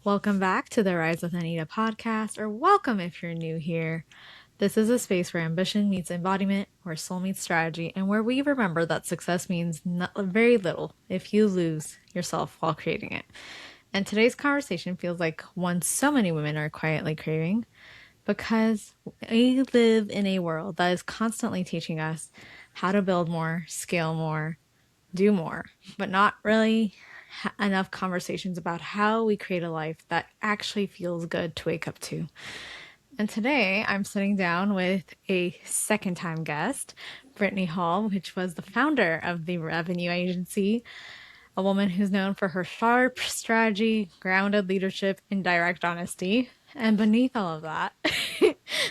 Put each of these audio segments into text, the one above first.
Welcome back to the Rise with Anita podcast, or welcome if you're new here. This is a space where ambition meets embodiment, where soul meets strategy, and where we remember that success means very little if you lose yourself while creating it. And today's conversation feels like one so many women are quietly craving because we live in a world that is constantly teaching us how to build more, scale more, do more, but not really enough conversations about how we create a life that actually feels good to wake up to. And today I'm sitting down with a second time guest, Brittany Hall, which was the founder of the revenue agency, a woman who's known for her sharp strategy, grounded leadership, and direct honesty. And beneath all of that,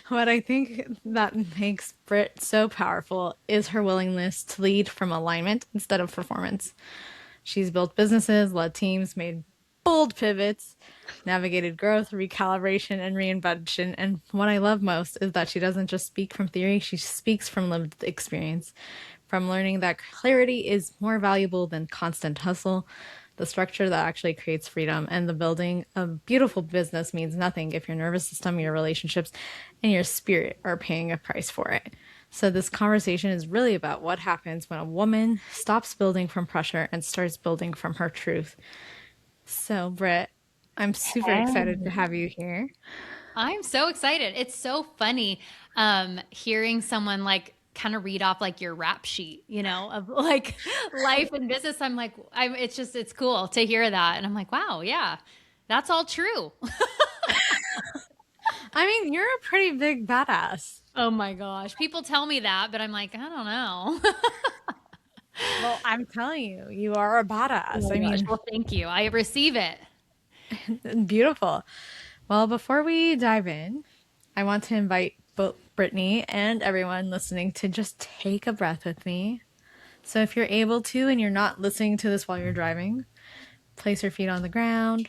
what I think that makes Britt so powerful is her willingness to lead from alignment instead of performance. She's built businesses, led teams, made bold pivots, navigated growth, recalibration, and reinvention. And what I love most is that she doesn't just speak from theory, she speaks from lived experience, from learning that clarity is more valuable than constant hustle, the structure that actually creates freedom, and the building a beautiful business means nothing if your nervous system, your relationships, and your spirit are paying a price for it. So this conversation is really about what happens when a woman stops building from pressure and starts building from her truth. So, Britt, I'm super excited to Hey. have you here. I'm so excited. It's so funny hearing someone like kind of read off like your rap sheet, of like life and business. It's cool to hear that. And I'm like, wow, yeah, that's all true. I mean, you're a pretty big badass. Oh my gosh. People tell me that, but I'm like, I don't know. Well, I'm telling you, you are a Oh badass. I my gosh. mean, Well, thank you. I receive it. beautiful. Well, before we dive in, I want to invite both Brittany and everyone listening to just take a breath with me. So, if you're able to and you're not listening to this while you're driving, place your feet on the ground,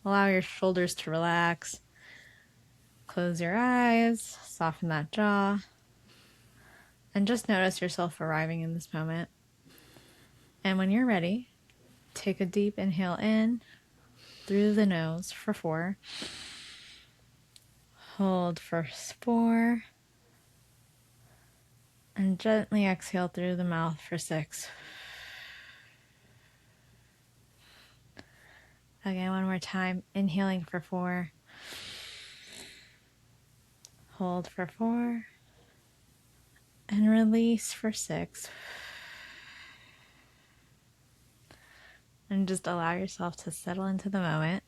allow your shoulders to relax, close your eyes, soften that jaw, and just notice yourself arriving in this moment. And when you're ready, take a deep inhale in through the nose for 4, hold for 4, and gently exhale through the mouth for 6. Again, one more time. Inhaling for 4, hold for 4, and release for 6. And just allow yourself to settle into the moment.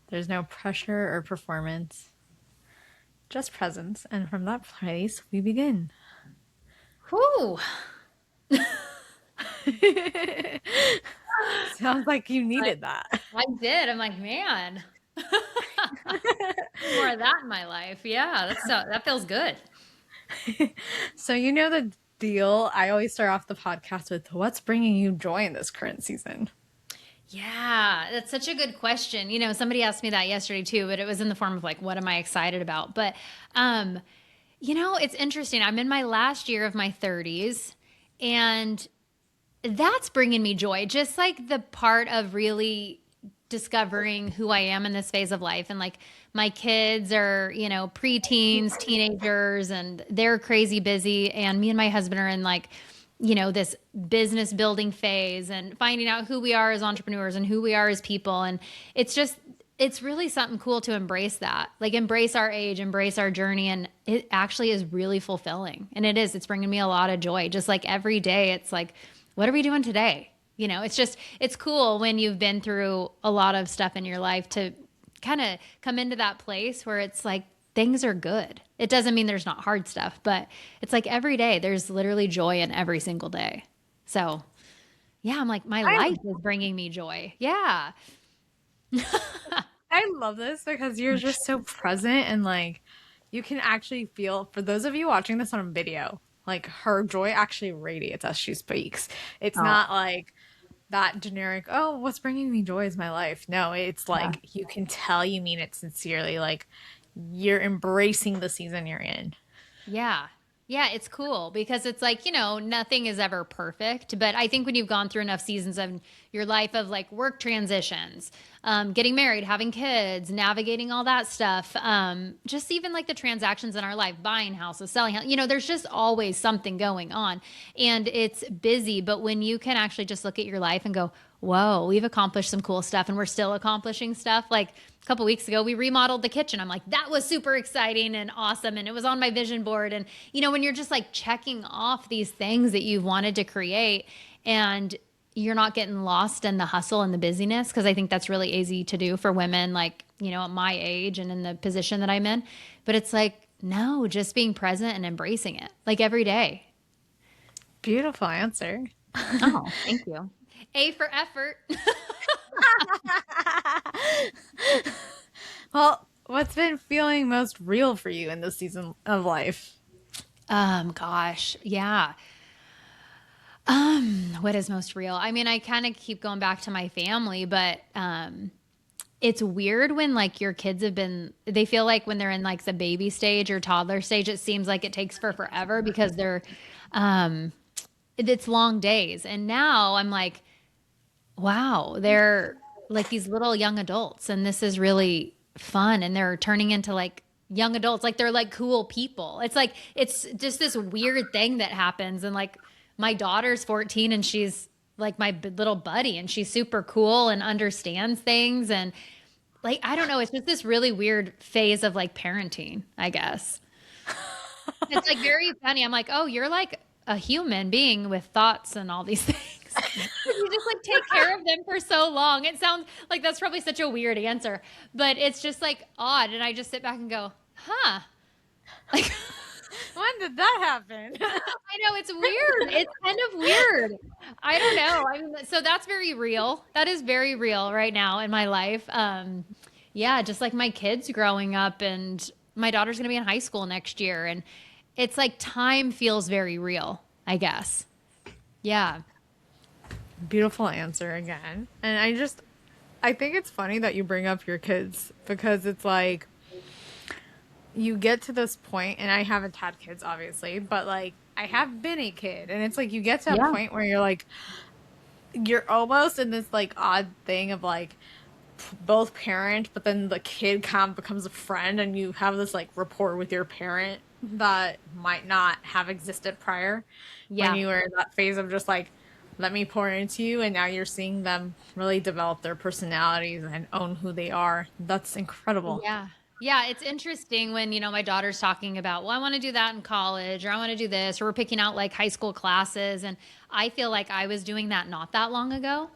There's no pressure or performance, just presence. And from that place, we begin. Whew. Sounds like you needed that. I did. I'm like, man, more of that in my life. Yeah, that feels good. So, you know the deal. I always start off the podcast with what's bringing you joy in this current season? Yeah, that's such a good question. Somebody asked me that yesterday too, but it was in the form of like, what am I excited about? But, it's interesting. I'm in my last year of my 30s, and that's bringing me joy. Just like the part of really discovering who I am in this phase of life. And like my kids are, preteens, teenagers, and they're crazy busy. And me and my husband are in like, this business building phase and finding out who we are as entrepreneurs and who we are as people. And it's really something cool to embrace that, like embrace our age, embrace our journey. And it actually is really fulfilling. And it's bringing me a lot of joy. Just like every day, it's like, what are we doing today? It's cool when you've been through a lot of stuff in your life to kind of come into that place where it's like things are good. It doesn't mean there's not hard stuff, but it's like every day there's literally joy in every single day. So, yeah, I'm like, my I life is bringing me joy. Yeah. I love this because you're just so present and like you can actually feel, for those of you watching this on video, like her joy actually radiates as she speaks. It's Oh, not like that generic, oh, what's bringing me joy is my life. No, it's yeah. like you can tell you mean it sincerely. Like you're embracing the season you're in. Yeah. Yeah, it's cool because it's like, nothing is ever perfect. But I think when you've gone through enough seasons of your life of like work transitions, getting married, having kids, navigating all that stuff. Just even like the transactions in our life, buying houses, selling houses, there's just always something going on and it's busy. But when you can actually just look at your life and go, whoa, we've accomplished some cool stuff and we're still accomplishing stuff. Like a couple weeks ago, we remodeled the kitchen. I'm like, that was super exciting and awesome. And it was on my vision board. And, when you're just like checking off these things that you've wanted to create and you're not getting lost in the hustle and the busyness, because I think that's really easy to do for women, like, at my age and in the position that I'm in. But it's like, no, just being present and embracing it like every day. Beautiful answer. Oh, thank you. A for effort. Well, what's been feeling most real for you in this season of life? Gosh, yeah. What is most real? I mean, I kind of keep going back to my family, but it's weird when like your kids they feel like when they're in like the baby stage or toddler stage, it seems like it takes forever because it's long days. And now I'm like, wow, they're like these little young adults and this is really fun and they're turning into like young adults, like they're like cool people. It's like it's just this weird thing that happens. And like my daughter's 14 and she's like my little buddy and she's super cool and understands things. And like I don't know, it's just this really weird phase of like parenting, I guess. It's like very funny. I'm like, oh, you're like a human being with thoughts and all these things. You just like take care of them for so long. It sounds like that's probably such a weird answer, but it's just like odd. And I just sit back and go, huh? Like, when did that happen? I know it's weird. It's kind of weird. I don't know. I mean, so that's very real. That is very real right now in my life. Yeah, just like my kids growing up and my daughter's going to be in high school next year. And it's like time feels very real, I guess. Yeah. Beautiful answer again. And I think it's funny that you bring up your kids because it's like you get to this point, and I haven't had kids obviously, but like I have been a kid, and it's like you get to a point where you're like, you're almost in this like odd thing of like both parent, but then the kid kind of becomes a friend and you have this like rapport with your parent that might not have existed prior when you were in that phase of just like, let me pour into you, and now you're seeing them really develop their personalities and own who they are. That's incredible. Yeah. Yeah, it's interesting when, my daughter's talking about, well, I want to do that in college or I want to do this, or we're picking out like high school classes. And I feel like I was doing that not that long ago.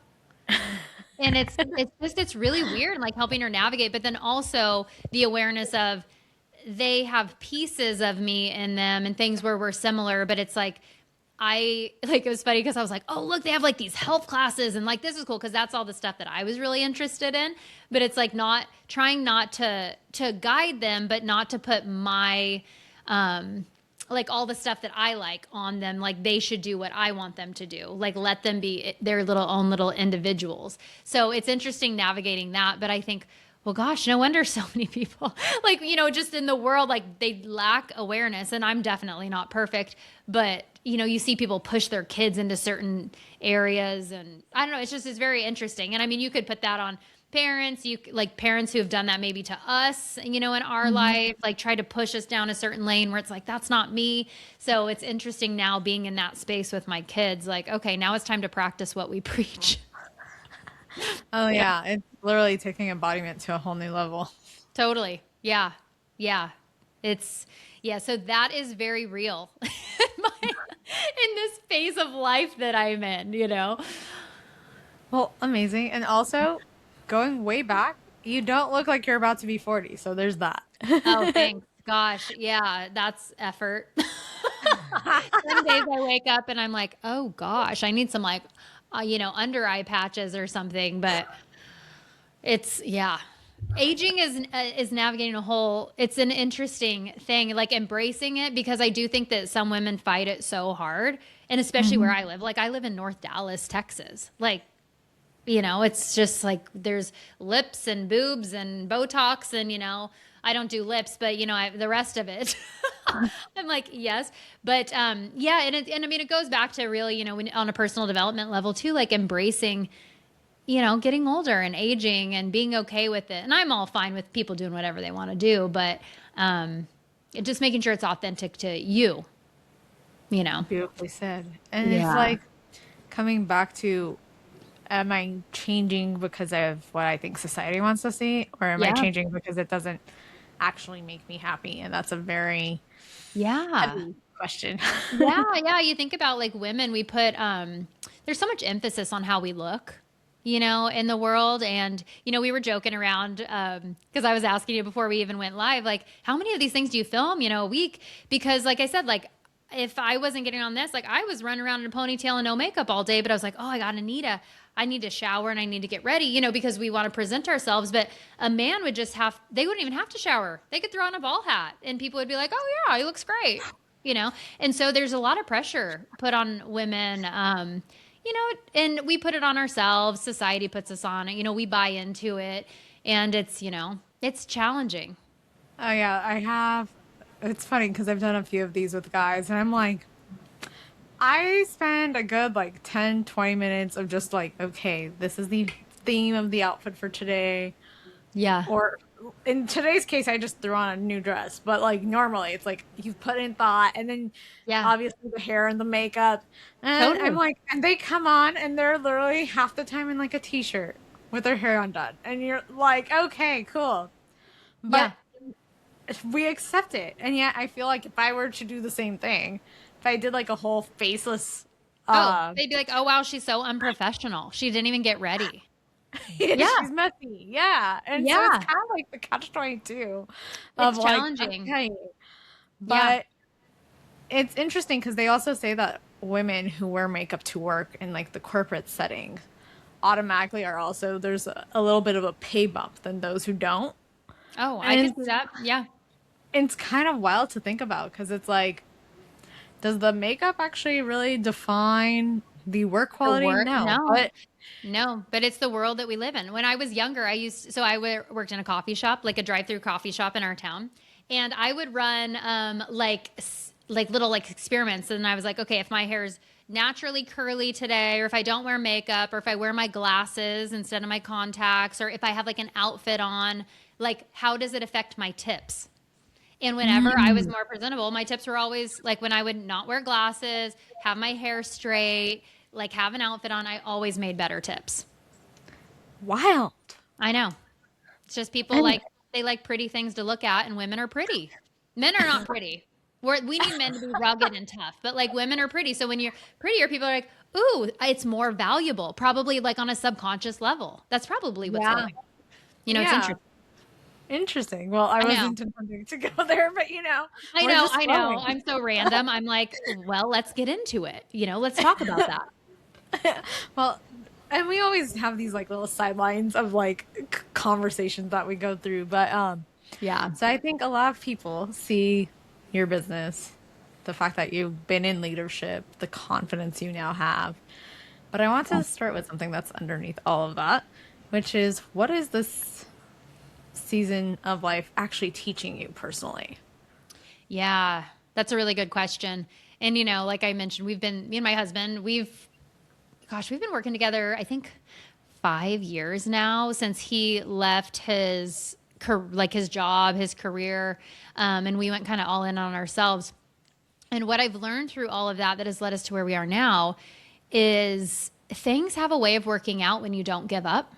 And it's really weird, like helping her navigate, but then also the awareness of they have pieces of me in them and things where we're similar, but it's like, it was funny because I was like, oh, look, they have like these health classes and like, this is cool. Cause that's all the stuff that I was really interested in, but it's like trying not to guide them, but not to put my, like all the stuff that I like on them. Like they should do what I want them to do. Like let them be their own little individuals. So it's interesting navigating that. But I think, well, gosh, no wonder so many people like, just in the world, like they lack awareness, and I'm definitely not perfect, but you see people push their kids into certain areas, and I don't know, it's very interesting. And I mean, you could put that on parents, like parents who have done that maybe to us, in our life, like try to push us down a certain lane where it's like, that's not me. So it's interesting now being in that space with my kids, like, okay, now it's time to practice what we preach. Oh yeah, it's literally taking embodiment to a whole new level. Totally. Yeah. Yeah. So that is very real in this phase of life that I'm in. Well, amazing. And also, going way back, you don't look like you're about to be 40, so there's that. Oh, thanks. Gosh. Yeah, that's effort. Some days I wake up and I'm like, oh gosh, I need some like, under eye patches or something, but aging is navigating it's an interesting thing, like embracing it, because I do think that some women fight it so hard, and especially where I live. Like I live in North Dallas, Texas. Like, it's just like there's lips and boobs and Botox and, I don't do lips, but the rest of it, I'm like, yes. But, yeah. And I mean, it goes back to really, when on a personal development level too, like embracing getting older and aging and being okay with it. And I'm all fine with people doing whatever they want to do, but just making sure it's authentic to you, you know? Beautifully said. And it's Yeah. like coming back to, am I changing because of what I think society wants to see, or am I Yeah. changing because it doesn't actually make me happy? And that's a very Yeah. heavy question. Yeah, yeah. You think about like women, we put there's so much emphasis on how we look, in the world. And, we were joking around because I was asking you before we even went live, like, how many of these things do you film, a week? Because like I said, like if I wasn't getting on this, like I was running around in a ponytail and no makeup all day, but I was like, oh, I got Anita. I need to shower and I need to get ready, because we want to present ourselves. But a man would they wouldn't even have to shower. They could throw on a ball hat and people would be like, oh, yeah, he looks great, you know? And so there's a lot of pressure put on women, and we put it on ourselves. Society puts us on it, we buy into it. And it's challenging. Oh yeah, I have. It's funny because I've done a few of these with guys, and I'm like, I spend a good like 10, 20 minutes of just like, okay, this is the theme of the outfit for today. Yeah. Or in today's case, I just threw on a new dress. But like normally, it's like you put in thought, and then Yeah. obviously the hair and the makeup. And I'm Totally. like, and they come on, and they're literally half the time in like a t-shirt with their hair undone. And you're like, okay, cool. Yeah. But we accept it. And yet I feel like if I were to do the same thing, if I did like a whole faceless Oh, uh they'd be like, oh, wow, she's so unprofessional. She didn't even get ready. Yeah. she's messy. Yeah. And so it's Yeah. kind of like the catch 22 of It's like, challenging. okay. Yeah. But it's interesting because they also say that women who wear makeup to work in like the corporate setting automatically are also there's a little bit of a pay bump than those who don't. Oh, I And could see that. Yeah. it's kind of wild to think about because it's like, does the makeup actually really define the work The quality? work. No, No. but No, but it's the world that we live in. When I was younger, worked in a coffee shop, like a drive-through coffee shop in our town, and I would run like little like experiments. And I was like, okay, if my hair's naturally curly today, or if I don't wear makeup, or if I wear my glasses instead of my contacts, or if I have like an outfit on, like how does it affect my tips? And whenever I was mm, more presentable, my tips were always like when I would not wear glasses, have my hair straight, like have an outfit on, I always made better tips. wild. I know. It's just people And they like pretty things to look at, and women are pretty. Men are not pretty. We need men to be rugged and tough, but like women are pretty. So when you're prettier, people are like, ooh, it's more valuable, probably like on a subconscious level. That's probably what's yeah, going on. It's yeah, interesting. interesting. Well, I I know. wasn't intending to go there, but I we're know. just I know. flowing. I'm so random. I'm like, well, let's get into it. Let's talk about that. Well, and we always have these like little sidelines of like conversations that we go through, but Yeah. so I think a lot of people see your business, the fact that you've been in leadership, the confidence you now have. But I want to start with something that's underneath all of that, which is what is this season of life actually teaching you personally? Yeah, that's a really good question. And like I mentioned, me and my husband, we've been working together, I think 5 years now since he left his job, his career, and we went kind of all in on ourselves. And what I've learned through all of that has led us to where we are now is things have a way of working out when you don't give up.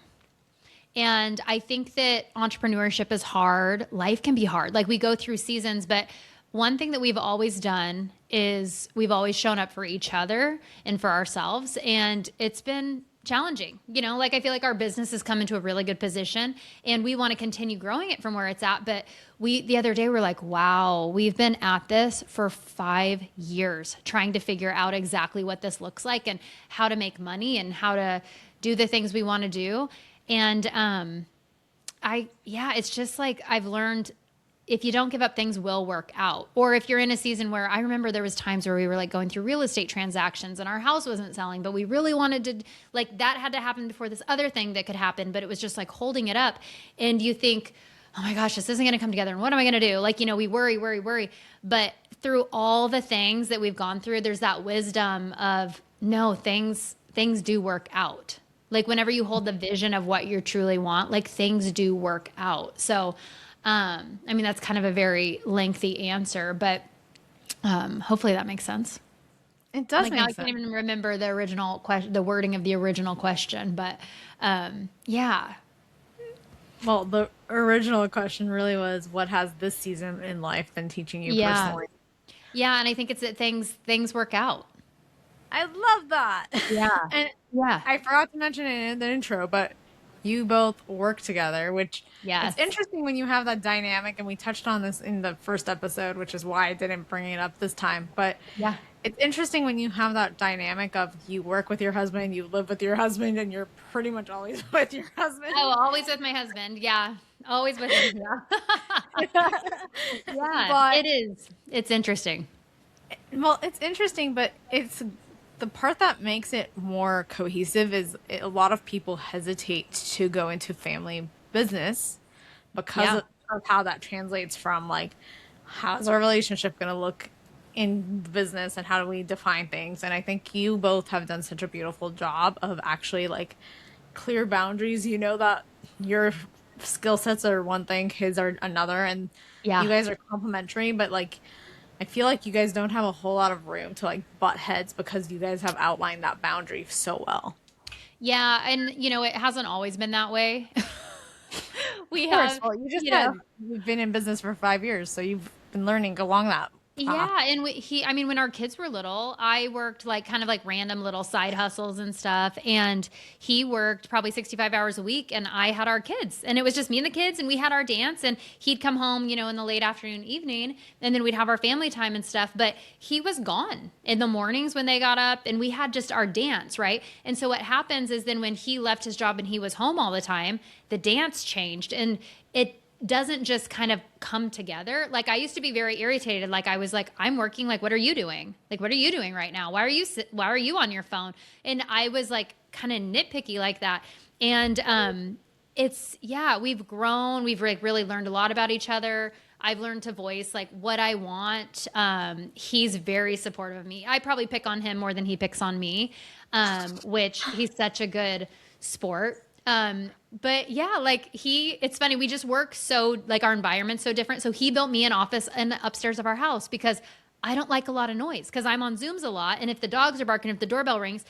And I think that entrepreneurship is hard. Life can be hard. Like we go through seasons, but one thing that we've always done is we've always shown up for each other and for ourselves. And it's been challenging. Like I feel like our business has come into a really good position and we want to continue growing it from where it's at. But the other day, we're like, wow, we've been at this for 5 years trying to figure out exactly what this looks like and how to make money and how to do the things we want to do. And it's just like I've learned if you don't give up, things will work out. Or if you're in a season where I remember there was times where we were like going through real estate transactions and our house wasn't selling, but we really wanted to, like that had to happen before this other thing that could happen, but it was just like holding it up. And you think, oh my gosh, this isn't going to come together. And what am I going to do? Like, we worry. But through all the things that we've gone through, there's that wisdom of no, things do work out. Like whenever you hold the vision of what you truly want, like things do work out. So, I mean, that's kind of a very lengthy answer, but hopefully that makes sense. It does Like now make I can't sense. even remember the original question, the wording of the original question, but yeah, Well, the original question really was, what has this season in life been teaching you yeah, personally? yeah. And I think it's that things work out. I love that. Yeah, And yeah, I forgot to mention it in the intro, but you both work together, which it's yes, interesting when you have that dynamic. And we touched on this in the first episode, which is why I didn't bring it up this time. But yeah. it's interesting when you have that dynamic of you work with your husband, you live with your husband, and you're pretty much always with your husband. Oh, always with my husband. Yeah, always with him. Yeah, yeah. But It is. It's interesting. well, it's interesting, but it's the part that makes it more cohesive is a lot of people hesitate to go into family business because Yeah. of how that translates from like how's our relationship going to look in business and how do we define things. And I think you both have done such a beautiful job of actually like clear boundaries. You know that your skill sets are one thing, his are another, and you Yeah. guys are complementary, but like I feel like you guys don't have a whole lot of room to like butt heads because you guys have outlined that boundary so well. Yeah. And, it hasn't always been that way. Of We course. have, Well, you just you know, said you've been in business for 5 years, so you've been learning along that path. yeah, and I mean, when our kids were little, I worked like kind of like random little side hustles and stuff, and he worked probably 65 hours a week, and I had our kids, and it was just me and the kids, and we had our dance, and he'd come home, in the late afternoon, evening, and then we'd have our family time and stuff, but he was gone in the mornings when they got up, and we had just our dance, right? And so what happens is then when he left his job and he was home all the time, the dance changed, and it doesn't just kind of come together. Like I used to be very irritated. Like I was like, I'm working. Like, what are you doing? Like, what are you doing right now? Why are you on your phone? And I was like kind of nitpicky like that. And yeah, we've grown. We've like really learned a lot about each other. I've learned to voice like what I want. He's very supportive of me. I probably pick on him more than he picks on me, which he's such a good sport. But yeah, like it's funny. We just work so like our environment's so different. So he built me an office in the upstairs of our house because I don't like a lot of noise because I'm on Zooms a lot. And if the dogs are barking, if the doorbell rings,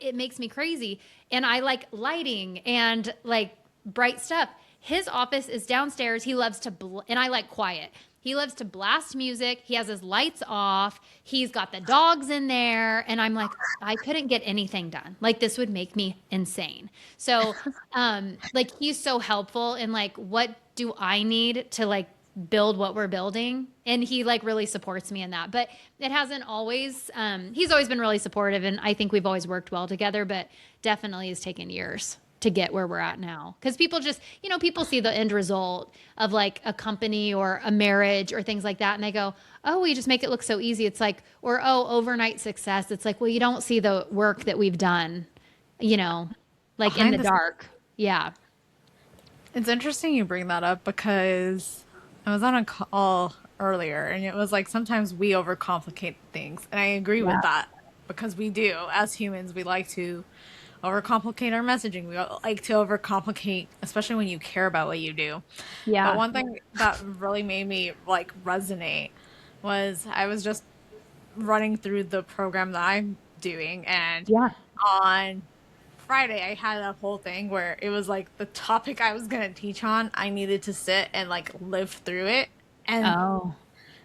it makes me crazy. And I like lighting and like bright stuff. His office is downstairs. He loves to, and I like quiet. He loves to blast music. He has his lights off. He's got the dogs in there. And I'm like, I couldn't get anything done. Like, this would make me insane. So, like, he's so helpful in, like, what do I need to, like, build what we're building? And he, like, really supports me in that. But it hasn't always, he's always been really supportive. And I think we've always worked well together, but definitely has taken years to get where we're at now. Because people just, people see the end result of like a company or a marriage or things like that. And they go, oh, we just make it look so easy. It's like, or, oh, overnight success. It's like, well, you don't see the work that we've done, like in Behind the the dark. Yeah. It's interesting you bring that up because I was on a call earlier and it was like sometimes we overcomplicate things. And I agree with Yeah. that because we do. As humans, we like to overcomplicate our messaging. We like to overcomplicate, especially when you care about what you do. But Yeah. one thing that really made me like resonate was I was just running through the program that I'm doing, and Yeah. on Friday I had a whole thing where it was like the topic I was gonna teach on, I needed to sit and like live through it. And Oh,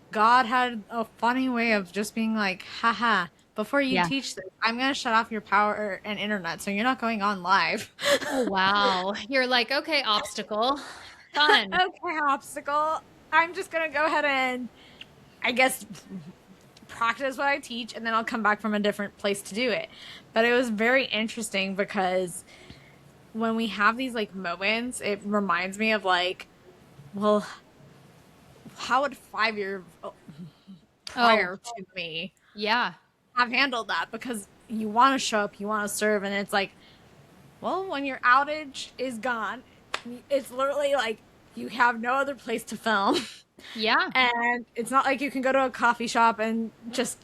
God had a funny way of just being like, haha, before you yeah. teach this, I'm gonna shut off your power and internet so you're not going on live. Oh, wow. You're like, okay, obstacle. Fun. Okay, obstacle. I'm just gonna go ahead and I guess practice what I teach and then I'll come back from a different place to do it. But it was very interesting because when we have these like moments, it reminds me of like, well, how would 5 years Oh, prior to me yeah. have handled that? Because you want to show up, you want to serve, and it's like, well, when your outage is gone, it's literally like you have no other place to film. Yeah. And it's not like you can go to a coffee shop and just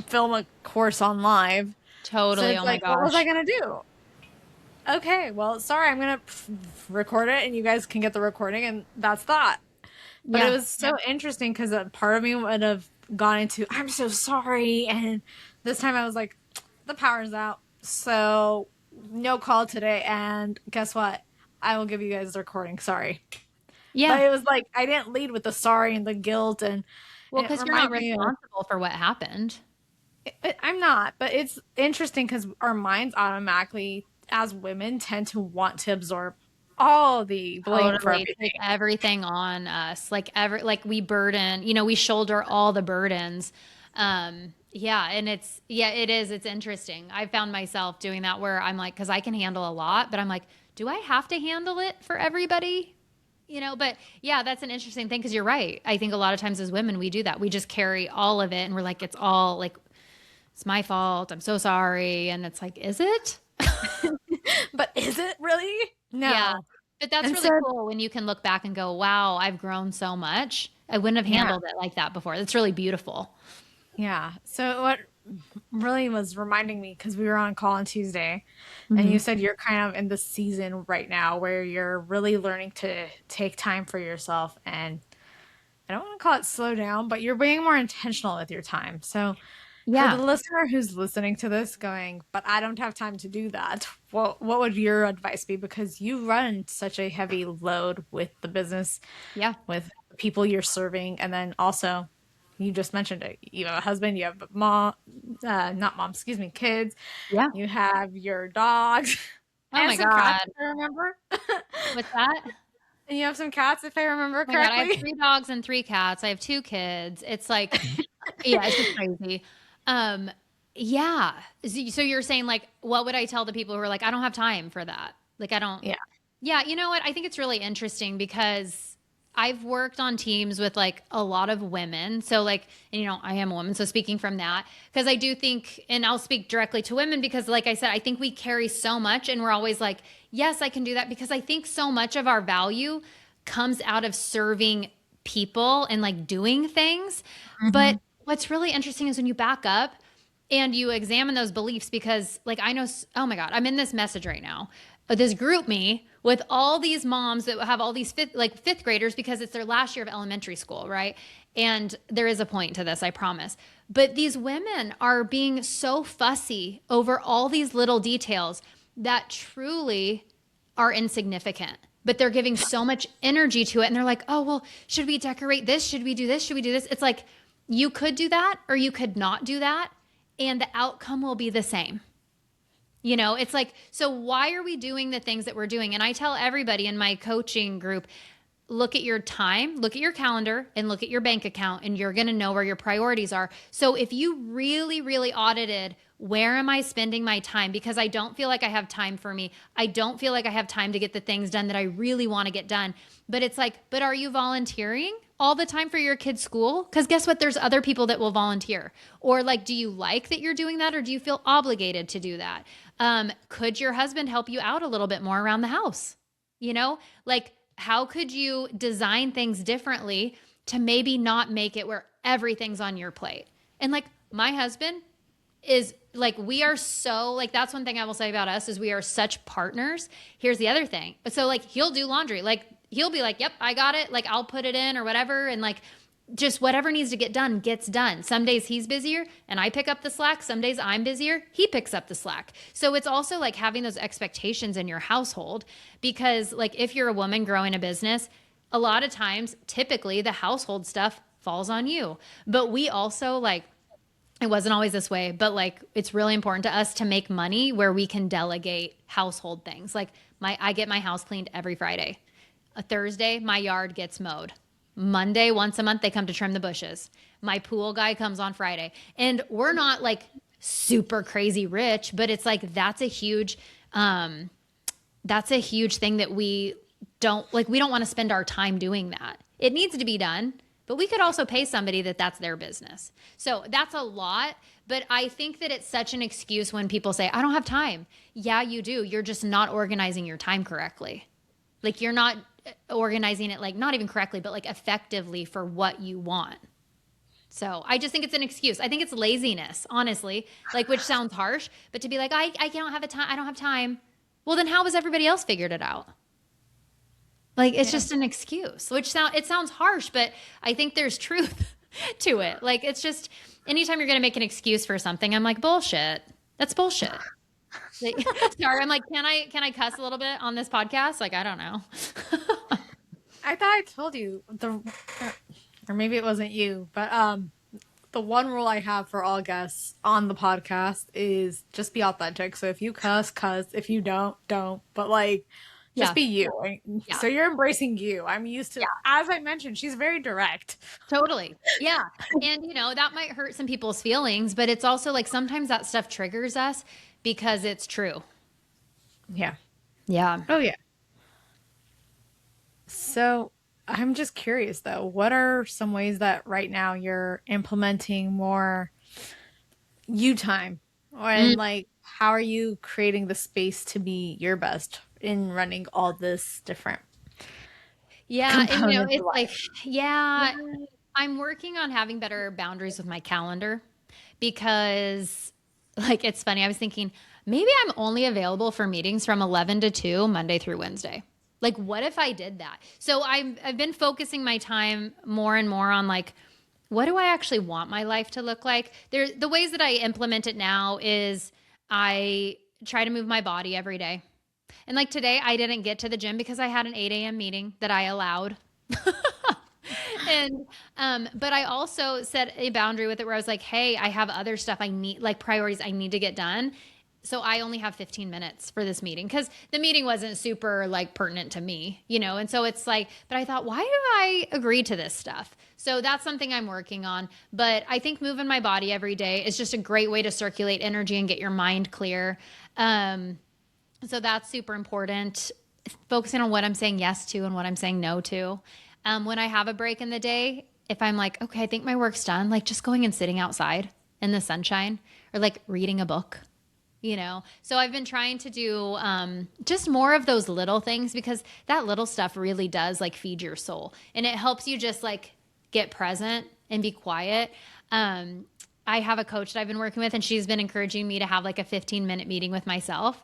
film a course on live. So Totally. it's Oh my like, what was I gosh. gonna do? Okay, well, sorry, I'm gonna record it and you guys can get the recording, and that's that. But it Yeah. was so interesting because a part of me would have gone into, I'm so sorry. And this time I was like, the power's out. So no call today. And guess what? I will give you guys the recording. Sorry. But Yeah. it was like, I didn't lead with the sorry and the guilt. Well, And it because you're not reminded me of, responsible for what happened. I'm not, but it's interesting because our minds automatically, as women, tend to want to absorb all the blame for Totally. Take everything. everything on us. Like we burden, we shoulder all the burdens. Yeah, and it is. It's interesting. I found myself doing that where I'm like, because I can handle a lot, but I'm like, do I have to handle it for everybody? But yeah, that's an interesting thing because you're right. I think a lot of times as women, we do that. We just carry all of it and we're like, it's all like, it's my fault. I'm so sorry. And it's like, is it? But is it really? Yeah. No. But that's And really so, cool when you can look back and go, wow, I've grown so much. I wouldn't have yeah. handled it like that before. That's really beautiful. Yeah. So what really was reminding me, because we were on a call on Tuesday, and Hmm. you said you're kind of in the season right now where you're really learning to take time for yourself, and I don't want to call it slow down, but you're being more intentional with your time. So for the Yeah. listener who's listening to this going, but I don't have time to do that, what would your advice be? Because you run such a heavy load with the business, Yeah. with the people you're serving, and then also you just mentioned it. You have a husband, you have mom, not mom, excuse me, kids. Yeah. You have your dogs Oh and my some cats, God. if I remember. What's that? And you have some cats, if I remember Oh my God. I have correctly. 3 dogs and 3 cats. I have 2 kids. It's like, yeah, it's just crazy. Um, yeah. So you're saying like, what would I tell the people who are like, I don't have time for that? Like, I don't. Yeah. Yeah, you know what? I think it's really interesting because I've worked on teams with like a lot of women. So like, and I am a woman. So speaking from that, because I do think, and I'll speak directly to women because like I said, I think we carry so much and we're always like, yes, I can do that because I think so much of our value comes out of serving people and like doing things. Hmm. But what's really interesting is when you back up and you examine those beliefs because like I know, oh my God, I'm in this message right now, this group me with all these moms that have all these fifth graders because it's their last year of elementary school, right? And there is a point to this, I promise. But these women are being so fussy over all these little details that truly are insignificant, but they're giving so much energy to it. And they're like, oh, well, should we decorate this? Should we do this? Should we do this? It's like, you could do that or you could not do that. And the outcome will be the same. It's like, so why are we doing the things that we're doing? And I tell everybody in my coaching group, look at your time, look at your calendar, and look at your bank account, and you're going to know where your priorities are. So if you really, really audited, where am I spending my time? Because I don't feel like I have time for me. I don't feel like I have time to get the things done that I really want to get done. But it's like, but are you volunteering all the time for your kid's school? Because guess what? There's other people that will volunteer. Or like, do you like that you're doing that, or do you feel obligated to do that? Could your husband help you out a little bit more around the house? Like how could you design things differently to maybe not make it where everything's on your plate? And like my husband is like, we are so like, that's one thing I will say about us is we are such partners. Here's the other thing. So like he'll do laundry. Like he'll be like, yep, I got it. Like I'll put it in or whatever. And like, just whatever needs to get done gets done. Some days he's busier and I pick up the slack. Some days I'm busier, he picks up the slack. So it's also like having those expectations in your household because like if you're a woman growing a business, a lot of times typically the household stuff falls on you. But we also like it wasn't always this way, but like it's really important to us to make money where we can delegate household things. Like I get my house cleaned every Friday. A Thursday, my yard gets mowed. Monday, once a month, they come to trim the bushes. My pool guy comes on Friday. And we're not like super crazy rich, but it's like that's a huge thing that we don't want to spend our time doing that. It needs to be done, but we could also pay somebody that's their business. So that's a lot, but I think that it's such an excuse when people say, I don't have time. Yeah, you do. You're just not organizing your time correctly. Like you're not organizing it like not even correctly, but like effectively for what you want. So I just think it's an excuse. I think it's laziness, honestly, like which sounds harsh, but to be like, I don't have a time. I don't have time. Well, then how has everybody else figured it out? Like it's Yeah. just an excuse, which it sounds harsh, but I think there's truth to it. Like it's just anytime you're going to make an excuse for something, I'm like bullshit. That's bullshit. Like, sorry, I'm like, can I cuss a little bit on this podcast? Like I don't know. I thought I told you or maybe it wasn't you, but the one rule I have for all guests on the podcast is just be authentic. So if you cuss, cuss. If you don't. But like, just Yeah, be you. yeah, So you're embracing you. I'm used to, yeah, as I mentioned, she's very direct. totally. Yeah, and that might hurt some people's feelings, but it's also like sometimes that stuff triggers us because it's true. Yeah. Yeah. Oh yeah. So I'm just curious though, what are some ways that right now you're implementing more you time? Or and like how are you creating the space to be your best in running all this different Yeah, and components of it's like, life? yeah, I'm working on having better boundaries with my calendar because like it's funny. I was thinking maybe I'm only available for meetings from 11 to 2 Monday through Wednesday. Like what if I did that? So I've been focusing my time more and more on like what do I actually want my life to look like? The ways that I implement it now is I try to move my body every day. And like today, I didn't get to the gym because I had an 8 a.m. meeting that I allowed. And but I also set a boundary with it where I was like, hey, I have other stuff I need, like priorities I need to get done. So I only have 15 minutes for this meeting because the meeting wasn't super like pertinent to me, And so it's like, but I thought, why do I agree to this stuff? So that's something I'm working on. But I think moving my body every day is just a great way to circulate energy and get your mind clear. So that's super important. Focusing on what I'm saying yes to and what I'm saying no to. When I have a break in the day, if I'm like, okay, I think my work's done, like just going and sitting outside in the sunshine or like reading a book. So I've been trying to do just more of those little things because that little stuff really does like feed your soul and it helps you just like get present and be quiet. I have a coach that I've been working with and she's been encouraging me to have like a 15-minute meeting with myself.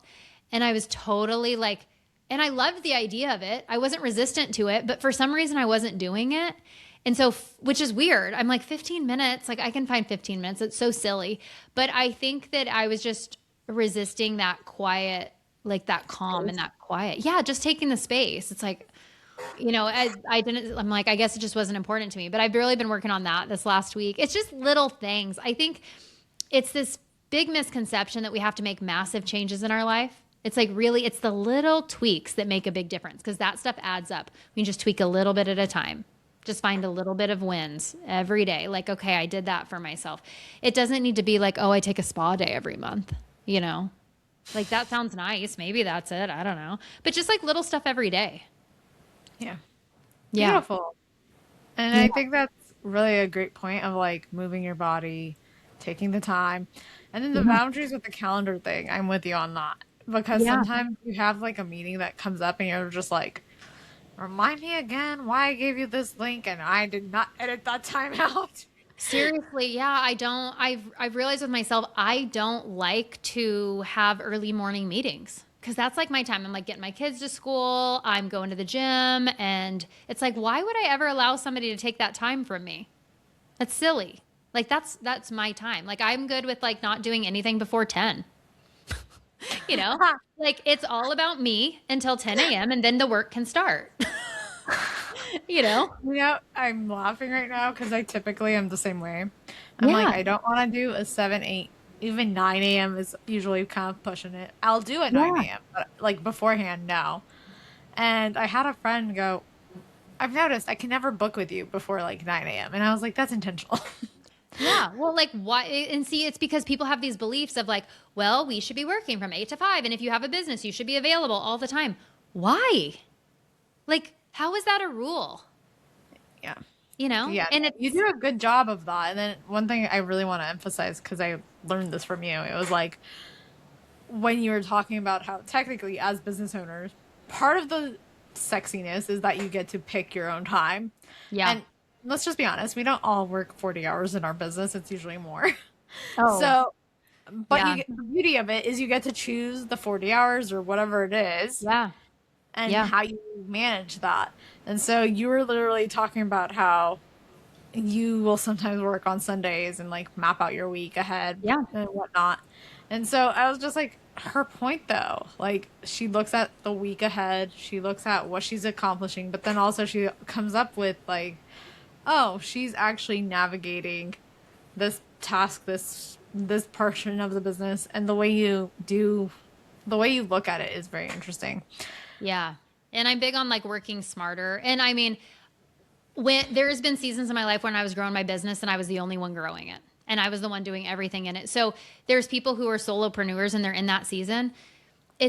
And I was totally like, and I loved the idea of it. I wasn't resistant to it, but for some reason I wasn't doing it. And so, which is weird. I'm like 15 minutes, like I can find 15 minutes. It's so silly. But I think that I was just resisting that quiet, like that calm and that quiet. Yeah, just taking the space. It's like, I didn't, I'm like, I guess it just wasn't important to me. But I've really been working on that this last week. It's just little things. I think it's this big misconception that we have to make massive changes in our life. It's like really, it's the little tweaks that make a big difference because that stuff adds up. We can just tweak a little bit at a time. Just find a little bit of wins every day. Like, okay, I did that for myself. It doesn't need to be like, oh, I take a spa day every month, you know? Like that sounds nice. Maybe that's it. I don't know. But just like little stuff every day. Yeah. Yeah. Beautiful. And Yeah. I think that's really a great point of like moving your body, taking the time, and then the Yeah. boundaries with the calendar thing. I'm with you on that because Yeah. sometimes you have like a meeting that comes up and you're just like, remind me again why I gave you this link and I did not edit that time out. Seriously, yeah, I've realized with myself I don't like to have early morning meetings because that's like my time. I'm like getting my kids to school, I'm going to the gym, and it's like why would I ever allow somebody to take that time from me? That's silly. Like that's my time. Like I'm good with like not doing anything before 10. You know? Like it's all about me until 10 a.m. and then the work can start. You know? I'm laughing right now because I typically am the same way. I'm like, Yeah. I don't want to do a 7, 8, even 9 a.m. is usually kind of pushing it. I'll do a 9 Yeah. a.m., but like beforehand, no. And I had a friend go, I've noticed I can never book with you before like 9 a.m. And I was like, that's intentional. Yeah. Well, like why? And see, it's because people have these beliefs of like, well, we should be working from 8 to 5. And if you have a business, you should be available all the time. Why? Like, how is that a rule? Yeah. Yeah. And You it's, do a good job of that. And then one thing I really want to emphasize, because I learned this from you, it was like when you were talking about how technically, as business owners, part of the sexiness is that you get to pick your own time. yeah. And let's just be honest, we don't all work 40 hours in our business, it's usually more. Oh, So But Yeah. the beauty of it is you get to choose the 40 hours or whatever it is Yeah. and Yeah. how you manage that. And so you were literally talking about how you will sometimes work on Sundays and like map out your week ahead Yeah. and whatnot. And so I was just like, her point though, like she looks at the week ahead, she looks at what she's accomplishing, but then also she comes up with like, oh, she's actually navigating this task, this portion of the business, and the way you look at it is very interesting. Yeah. And I'm big on like working smarter. And I mean, when there's been seasons in my life when I was growing my business and I was the only one growing it. And I was the one doing everything in it. So there's people who are solopreneurs and they're in that season.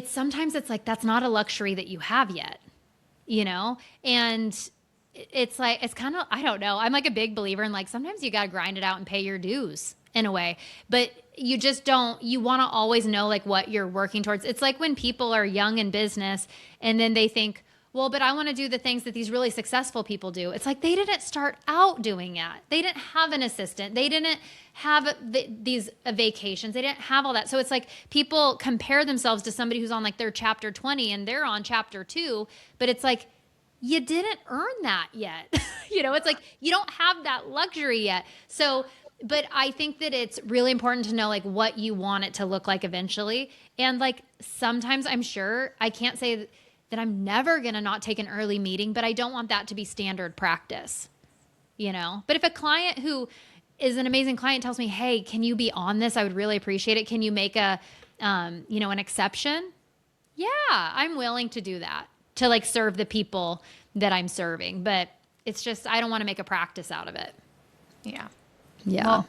Sometimes it's like that's not a luxury that you have yet, you know? And it's like it's kind of, I don't know. I'm like a big believer in like sometimes you got to grind it out and pay your dues in a way. But you just don't, you want to always know like what you're working towards. It's like when people are young in business and then they think, well, but I want to do the things that these really successful people do. It's like they didn't start out doing that. They didn't have an assistant. They didn't have these vacations. They didn't have all that. So it's like people compare themselves to somebody who's on like their chapter 20 and they're on chapter 2, but it's like you didn't earn that yet. It's like you don't have that luxury yet. So, but I think that it's really important to know like what you want it to look like eventually. And like sometimes I'm sure I can't say that I'm never going to not take an early meeting, but I don't want that to be standard practice. But if a client who is an amazing client tells me, hey, can you be on this? I would really appreciate it. Can you make an exception? Yeah, I'm willing to do that to like serve the people that I'm serving. But it's just, I don't want to make a practice out of it. Yeah. Yeah. Well,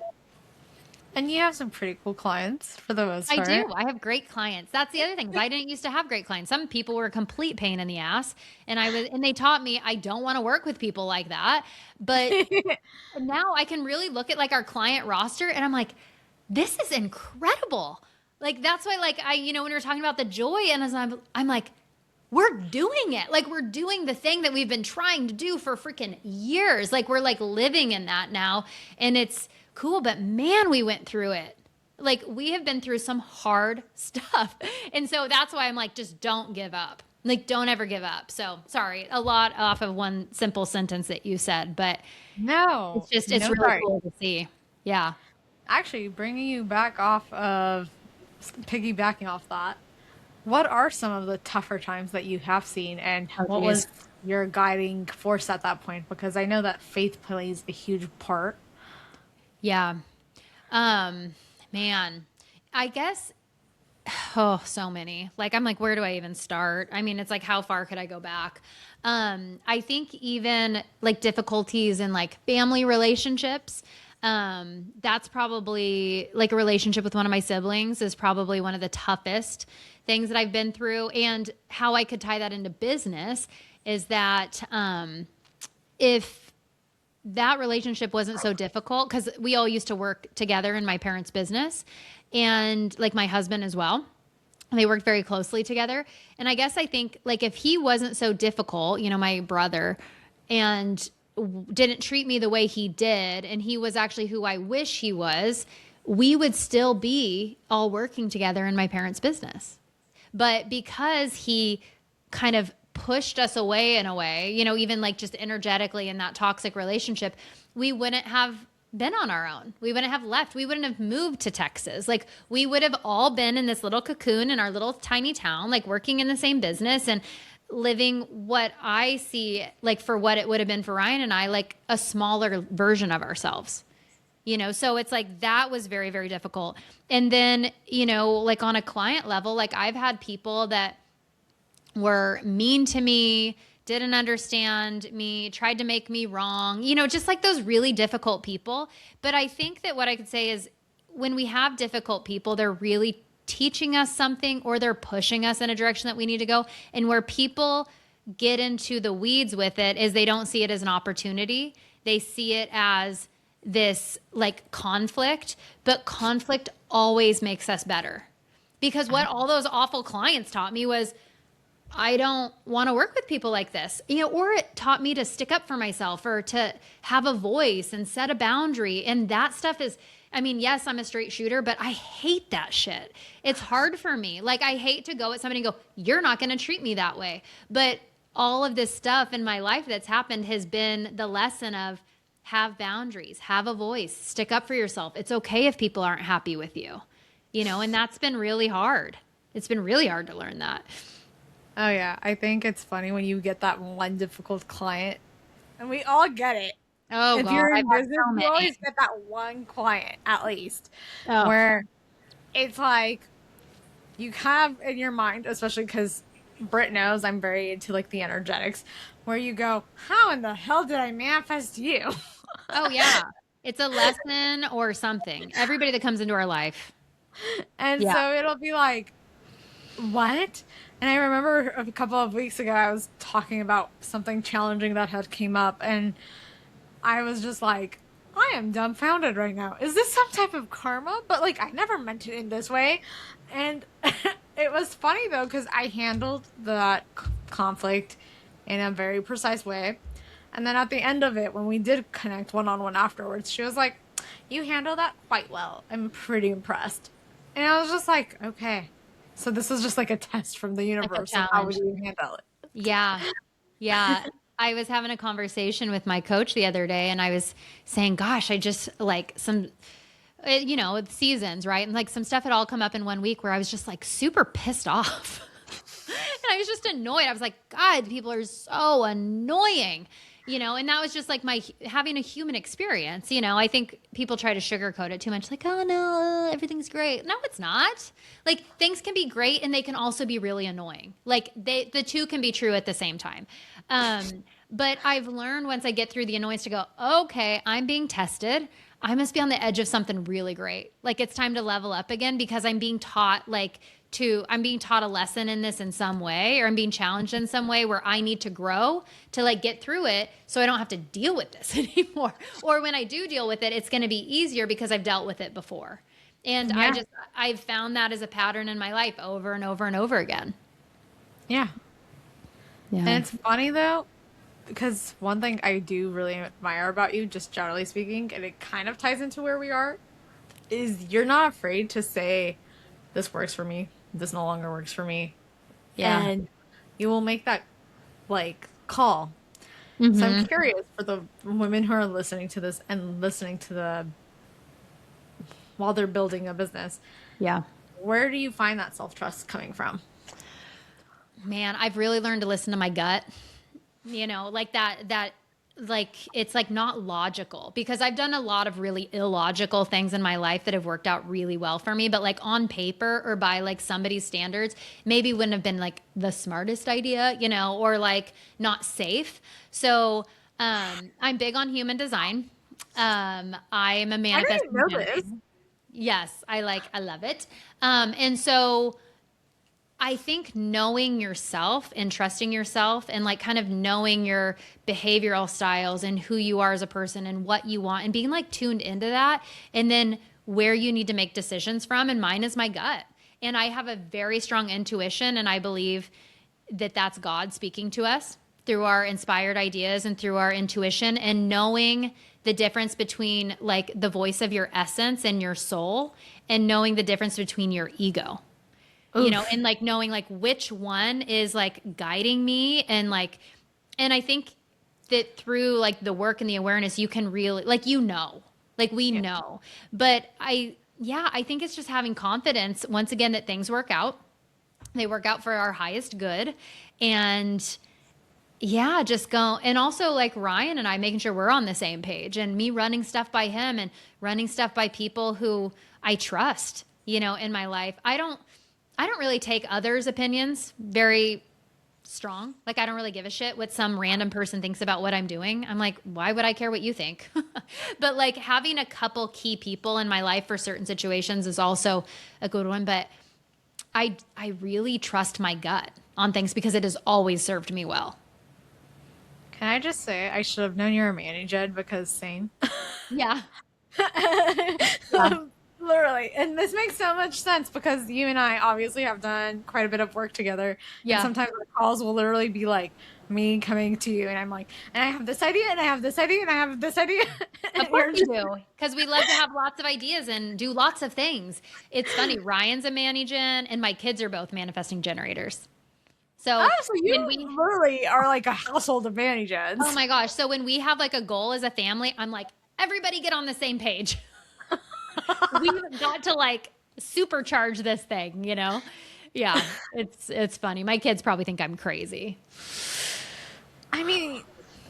and you have some pretty cool clients for the most I part. do. I have great clients. That's the other thing. Is I didn't used to have great clients. Some people were a complete pain in the ass, and they taught me I don't want to work with people like that. But now I can really look at like our client roster, and I'm like, this is incredible. Like that's why, like when we were talking about the joy, and as I'm like, we're doing it. Like we're doing the thing that we've been trying to do for freaking years. Like we're like living in that now, and it's cool. But man, we went through it. Like we have been through some hard stuff. And so that's why I'm like, just don't give up. Like don't ever give up. So sorry, a lot off of one simple sentence that you said, but No, it's no, really sorry. cool to see. Yeah. Actually, bringing you back off of piggybacking off that, what are some of the tougher times that you have seen, and Oh what geez. was your guiding force at that point? Because I know that faith plays a huge part. Yeah. Um, man, I guess, oh, so many. Like, I'm like, where do I even start? I mean, it's like, how far could I go back? I think even like difficulties in like family relationships. That's probably like a relationship with one of my siblings is probably one of the toughest things that I've been through. And how I could tie that into business is that, if that relationship wasn't so difficult because we all used to work together in my parents' business and like my husband as well. They worked very closely together. And I guess I think like if he wasn't so difficult, my brother, and didn't treat me the way he did, and he was actually who I wish he was, we would still be all working together in my parents' business. But because he kind of pushed us away in a way, even like just energetically in that toxic relationship, we wouldn't have been on our own. We wouldn't have left. We wouldn't have moved to Texas. Like we would have all been in this little cocoon in our little tiny town, like working in the same business and living what I see like for what it would have been for Ryan and I, like a smaller version of ourselves. So it's like that was very, very difficult. And then, like on a client level, like I've had people that were mean to me, didn't understand me, tried to make me wrong, just like those really difficult people. But I think that what I could say is when we have difficult people, they're really teaching us something or they're pushing us in a direction that we need to go. And where people get into the weeds with it is they don't see it as an opportunity. They see it as this like conflict, but conflict always makes us better. Because what all those awful clients taught me was, I don't want to work with people like this. Or it taught me to stick up for myself or to have a voice and set a boundary. And that stuff is, I mean, yes, I'm a straight shooter, but I hate that shit. It's hard for me. Like, I hate to go at somebody and go, you're not going to treat me that way. But all of this stuff in my life that's happened has been the lesson of have boundaries, have a voice, stick up for yourself. It's okay if people aren't happy with you, and that's been really hard. It's been really hard to learn that. Oh yeah, I think it's funny when you get that one difficult client, and we all get it. Oh If God, you're I've in had business, so you many. always get that one client at least, Oh, where it's like you have in your mind, especially because Britt knows I'm very into like the energetics, where you go, how in the hell did I manifest you? oh yeah. It's a lesson or something. Everybody that comes into our life. And Yeah. so it'll be like, what? And I remember a couple of weeks ago, I was talking about something challenging that had came up, and I was just like, I am dumbfounded right now. Is this some type of karma? But like, I never meant it in this way. And it was funny though, because I handled that conflict in a very precise way. And then at the end of it, when we did connect one on one afterwards, she was like, you handled that quite well. I'm pretty impressed. And I was just like, okay. So this is just like a test from the Like a universe of how would challenge. you handle Yeah. Yeah. I was having a conversation with my coach the other day and I was saying, gosh, I just like with seasons, right? And like some stuff had all come up in one week where I was just like super pissed off. And I was just annoyed. I was like, God, people are so annoying, and that was just like my having a human experience. I think people try to sugarcoat it too much. Like, oh no, everything's great. No, it's not. Like things can be great and they can also be really annoying. Like the two can be true at the same time. But I've learned once I get through the annoyance to go, okay, I'm being tested. I must be on the edge of something really great. Like it's time to level up again because I'm being taught a lesson in this in some way, or I'm being challenged in some way where I need to grow to like get through it so I don't have to deal with this anymore. Or when I do deal with it, it's going to be easier because I've dealt with it before. And it? Yeah. I've found that as a pattern in my life over and over and over again. Yeah. Yeah. And it's funny though, because one thing I do really admire about you, just generally speaking, and it kind of ties into where we are, is you're not afraid to say, this works for me, this no longer works for me. Yeah. And you will make that like call. So I'm Mm-hmm. curious for the women who are listening to this and listening to while they're building a business, Yeah. where do you find that self trust coming from? Man, I've really learned to listen to my gut. Like that like it's like not logical because I've done a lot of really illogical things in my life that have worked out really well for me, but like on paper or by like somebody's standards, maybe wouldn't have been like the smartest idea, or like not safe. So, I'm big on human design. I'm a I didn't manifesting know this. generator. Yes, I love it. And so I think knowing yourself and trusting yourself and like kind of knowing your behavioral styles and who you are as a person and what you want and being like tuned into that and then where you need to make decisions from. And mine is my gut. And I have a very strong intuition. And I believe that that's God speaking to us through our inspired ideas and through our intuition and knowing the difference between like the voice of your essence and your soul and knowing the difference between your ego, Oof. and like knowing like which one is like guiding me and like, and I think that through like the work and the awareness, you can really like, like we Yeah. know, but yeah, I think it's just having confidence once again that things work out. They work out for our highest good. And yeah, just go. And also like Ryan and I making sure we're on the same page and me running stuff by him and running stuff by people who I trust, in my life. I don't really take others' opinions very strong. Like I don't really give a shit what some random person thinks about what I'm doing. I'm like, why would I care what you think? But like having a couple key people in my life for certain situations is also a good one. But I really trust my gut on things because it has always served me well. Can I just say I should have known you were a manny Jed because same. Yeah. Yeah. Literally. And this makes so much sense because you and I obviously have done quite a bit of work together. And Yeah. sometimes the calls will literally be like me coming to you and I'm like, and I have this idea and I have this idea and I have this idea. Of And course you're you just, do, because we love to have lots of ideas and do lots of things. It's funny. Ryan's a Manny-Gen, and my kids are both manifesting generators. So oh, so you when we, literally are like a household of oh Gens. my gosh, so when we have like a goal as a family, I'm like, everybody get on the same page. We've got to like supercharge this thing, you know? Yeah, it's funny. My kids probably think I'm crazy. I mean,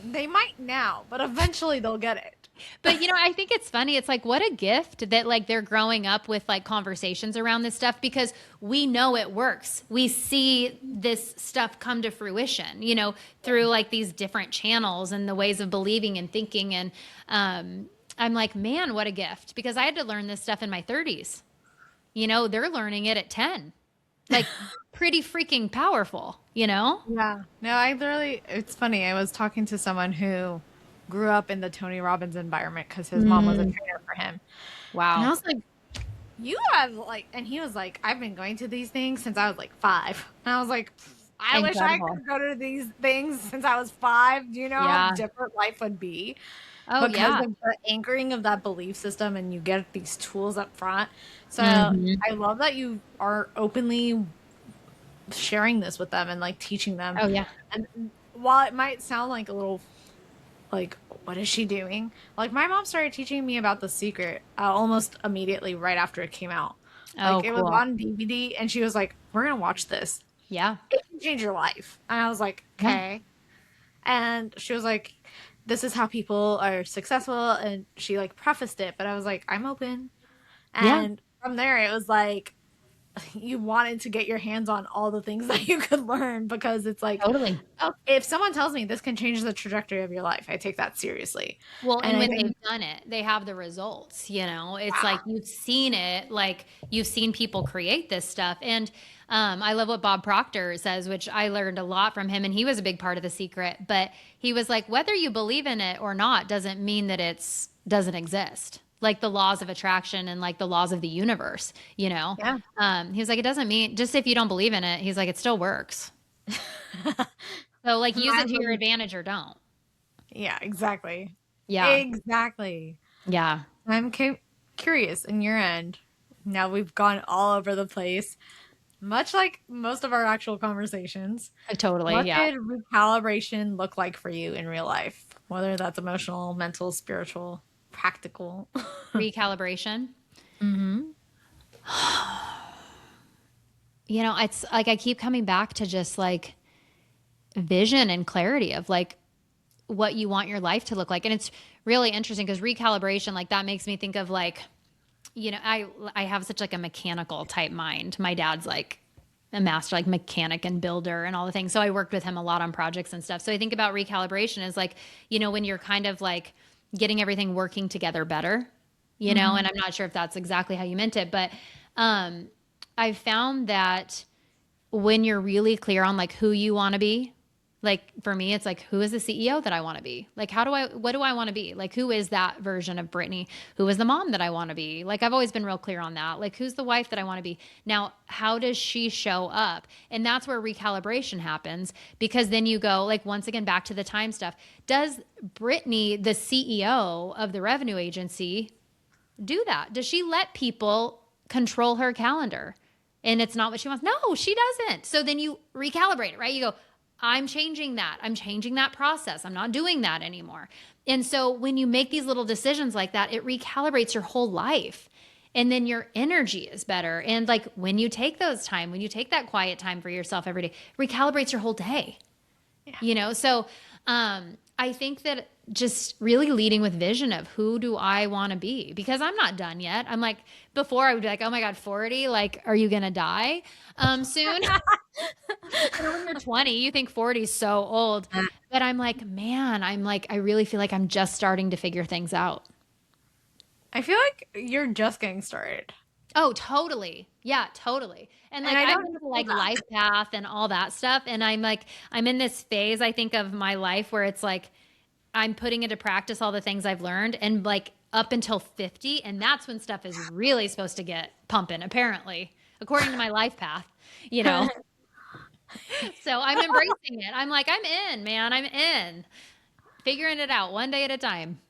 they might now, but eventually they'll get it. But I think it's funny. It's like what a gift that like they're growing up with like conversations around this stuff because we know it works. We see this stuff come to fruition, through like these different channels and the ways of believing and thinking. And I'm like, man, what a gift because I had to learn this stuff in my 30s. They're learning it at 10. Like pretty freaking powerful, Yeah. No, it's funny. I was talking to someone who grew up in the Tony Robbins environment because his mom was a Mm, trainer for him. And I wow. was like, you have like, and he was like, I've been going to these things since I was like 5. And I was like, I wish I Incredible. could go to these things since I was 5. Do you know how Yeah. different life would be? Oh, Because yeah. of the anchoring of that belief system and you get these tools up front. So Hmm. I love that you are openly sharing this with them and like teaching them. Oh, yeah. And while it might sound like a little like, what is she doing? Like, my mom started teaching me about The Secret almost immediately right after it came out. Oh, Like, it was cool. on DVD, and she was like, we're gonna watch this. Yeah. It can change your life. And I was like, Yeah. okay. And she was like, this is how people are successful. And she like prefaced it, but I was like, I'm open. Yeah. And from there, it was like, you wanted to get your hands on all the things that you could learn because it's like, Totally. oh, if someone tells me this can change the trajectory of your life, I take that seriously. Well, And and I when they've think, done it, they have the results, It's like wow. you've seen it, like you've seen people create this stuff. And I love what Bob Proctor says, which I learned a lot from him, and he was a big part of The Secret. But he was like, whether you believe in it or not doesn't mean that it's doesn't exist. Like the laws of attraction and like the laws of the universe, Yeah. He was like, it doesn't mean just if you don't believe in it, he's like, it still works. So like use Might it as to well your just- advantage or don't. yeah, exactly. Yeah. Exactly. Yeah. I'm curious in your end. Now we've gone all over the place, much like most of our actual conversations. Totally. What Yeah. did recalibration look like for you in real life? Whether that's emotional, mental, spiritual, practical. Recalibration. Mm-hmm. It's like I keep coming back to just like vision and clarity of like what you want your life to look like. And it's really interesting because recalibration, like that makes me think of like, I have such like a mechanical type mind. My dad's like a master like mechanic and builder and all the things. So I worked with him a lot on projects and stuff. So I think about recalibration as like, when you're kind of like getting everything working together better, Mm-hmm. and I'm not sure if that's exactly how you meant it, but I've found that when you're really clear on like who you want to be, like for me, it's like, who is the CEO that I want to be? Like, what do I want to be? Like, who is that version of Brittany? Who is the mom that I want to be? Like, I've always been real clear on that. Like, who's the wife that I want to be? Now, how does she show up? And that's where recalibration happens because then you go, like, once again, back to the time stuff. Does Brittany, the CEO of the revenue agency, do that? Does she let people control her calendar? And it's not what she wants. No, she doesn't. So then you recalibrate it, right? You go, I'm changing that. I'm changing that process. I'm not doing that anymore. And so when you make these little decisions like that, it recalibrates your whole life. And then your energy is better. And like when you take those time, when you take that quiet time for yourself every day, recalibrates your whole day. Yeah. So I think that just really leading with vision of who do I want to be because I'm not done yet. I'm like, before I would be like, oh my God, 40, like, are you going to die soon? When you're 20, you think 40 is so old. But I'm like, man, I really feel like I'm just starting to figure things out. I feel like you're just getting started. Oh, totally. Yeah, totally. And And like I I've don't been to feel like that. life path and all that stuff. And I'm like, I'm in this phase, I think, of my life where it's like I'm putting into practice all the things I've learned. And like up until 50. And that's when stuff is really supposed to get pumping, apparently, according to my life path, you know? So I'm embracing it. I'm like, I'm in, man. I'm in. Figuring it out one day at a time.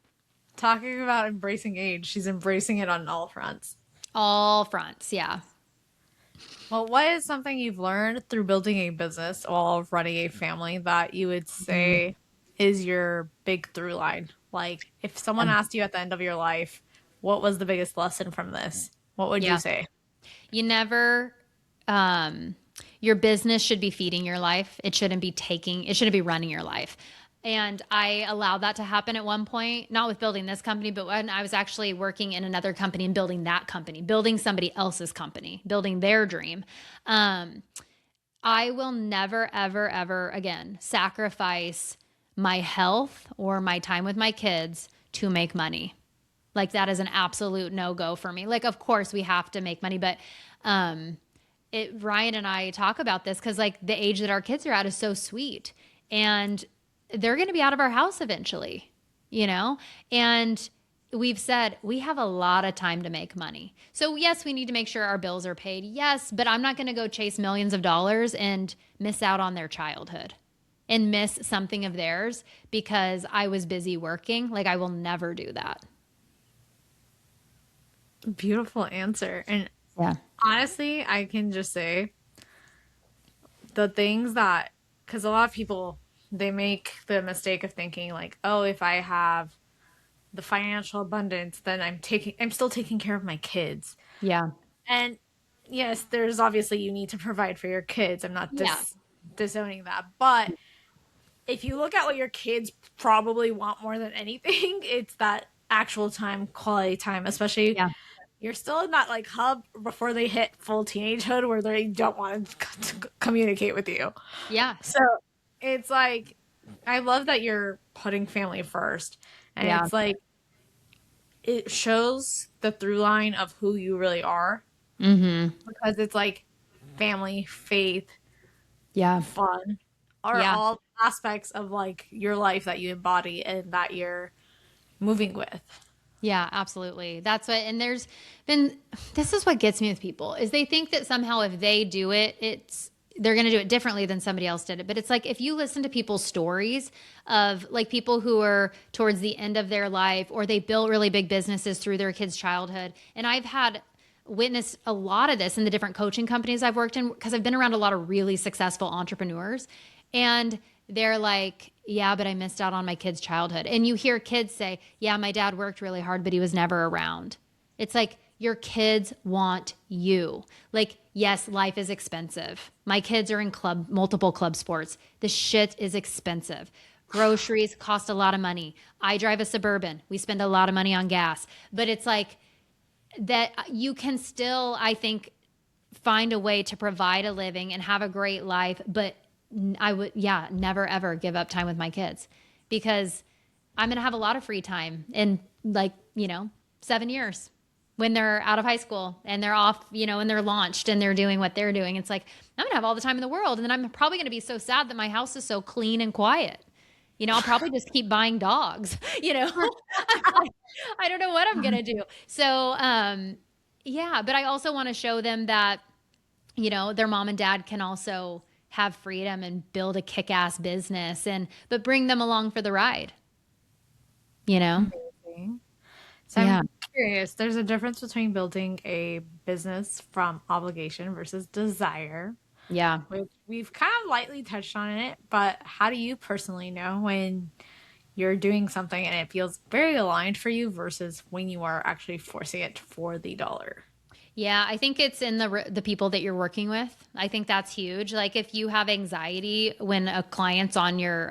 Talking about embracing age, she's embracing it on all fronts. All fronts. Yeah. Well, what is something you've learned through building a business while running a family that you would Mhm. say is your big through line? Like, if someone asked you at the end of your life, what was the biggest lesson from this? What would you Yeah. say? You never, um, your business should be feeding your life. It shouldn't be running your life. And I allowed that to happen at one point, not with building this company, but when I was actually working in another company and building that company, building somebody else's company, building their dream. Um, I will never, ever, ever again sacrifice my health or my time with my kids to make money. Like that is an absolute no go for me. Like, of course, we have to make money, but um, Ryan and I talk about this because like the age that our kids are at is so sweet, and they're going to be out of our house eventually, you know, and we've said we have a lot of time to make money. So yes, we need to make sure our bills are paid. Yes, but I'm not going to go chase millions of dollars and miss out on their childhood and miss something of theirs because I was busy working. Like I will never do that. Beautiful answer. And Yeah. honestly, I can just say the things that, because a lot of people, they make the mistake of thinking, like, oh, if I have the financial abundance, then I'm still taking care of my kids. Yeah. And yes, there's obviously you need to provide for your kids. I'm not Yeah. disowning that. But if you look at what your kids probably want more than anything, it's that actual time, quality time, especially Yeah. you're still in that like hub before they hit full teenagehood where they don't want to communicate with you. Yeah. So it's like, I love that you're putting family first. And Yeah. it's like, it shows the through line of who you really are Mhm. because it's like family, faith, Yeah. fun are Yeah. all aspects of like your life that you embody and that you're moving with. Yeah, absolutely. That's what, and there's been, this is what gets me with people is they think that somehow if they do it, they're going to do it differently than somebody else did it. But it's like, if you listen to people's stories of like people who are towards the end of their life or they built really big businesses through their kids' childhood. And I've had witnessed a lot of this in the different coaching companies I've worked in because I've been around a lot of really successful entrepreneurs. And they're like, yeah, but I missed out on my kid's childhood. And you hear kids say, yeah, my dad worked really hard, but he was never around. It's like your kids want you. Like, yes, life is expensive. My kids are in multiple club sports. The shit is expensive. Groceries cost a lot of money. I drive a Suburban. We spend a lot of money on gas. But it's like that you can still, I think, find a way to provide a living and have a great life, but I would, yeah, never ever give up time with my kids because I'm going to have a lot of free time in like, 7 years when they're out of high school and they're off, and they're launched and they're doing what they're doing. It's like, I'm going to have all the time in the world. And then I'm probably going to be so sad that my house is so clean and quiet. I'll probably just keep buying dogs, I don't know what I'm going to do. So, yeah, but I also want to show them that their mom and dad can also have freedom and build a kick-ass business but bring them along for the ride, you know? Amazing. So Yeah. I'm curious, there's a difference between building a business from obligation versus desire, Yeah. which we've kind of lightly touched on it, but how do you personally know when you're doing something and it feels very aligned for you versus when you are actually forcing it for the dollar? Yeah, I think it's in the people that you're working with. I think that's huge. Like if you have anxiety when a client's on your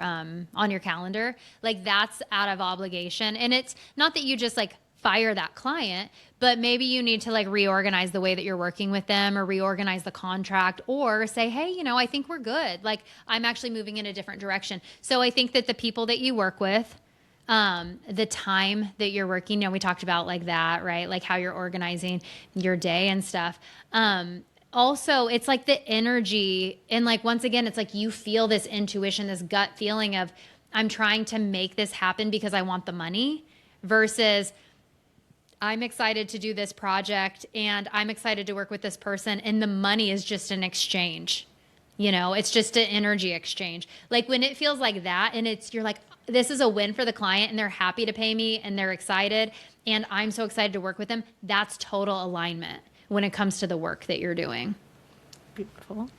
calendar, like that's out of obligation. And it's not that you just like fire that client, but maybe you need to like reorganize the way that you're working with them or reorganize the contract or say, "Hey, I think we're good. Like I'm actually moving in a different direction." So I think that the people that you work with, the time that you're working, we talked about like that, right? Like how you're organizing your day and stuff. Also, it's like the energy. And like, once again, it's like you feel this intuition, this gut feeling of, I'm trying to make this happen because I want the money versus I'm excited to do this project and I'm excited to work with this person, and the money is just an exchange. It's just an energy exchange. Like when it feels like that and you're like, this is a win for the client and they're happy to pay me and they're excited and I'm so excited to work with them. That's total alignment when it comes to the work that you're doing. Beautiful.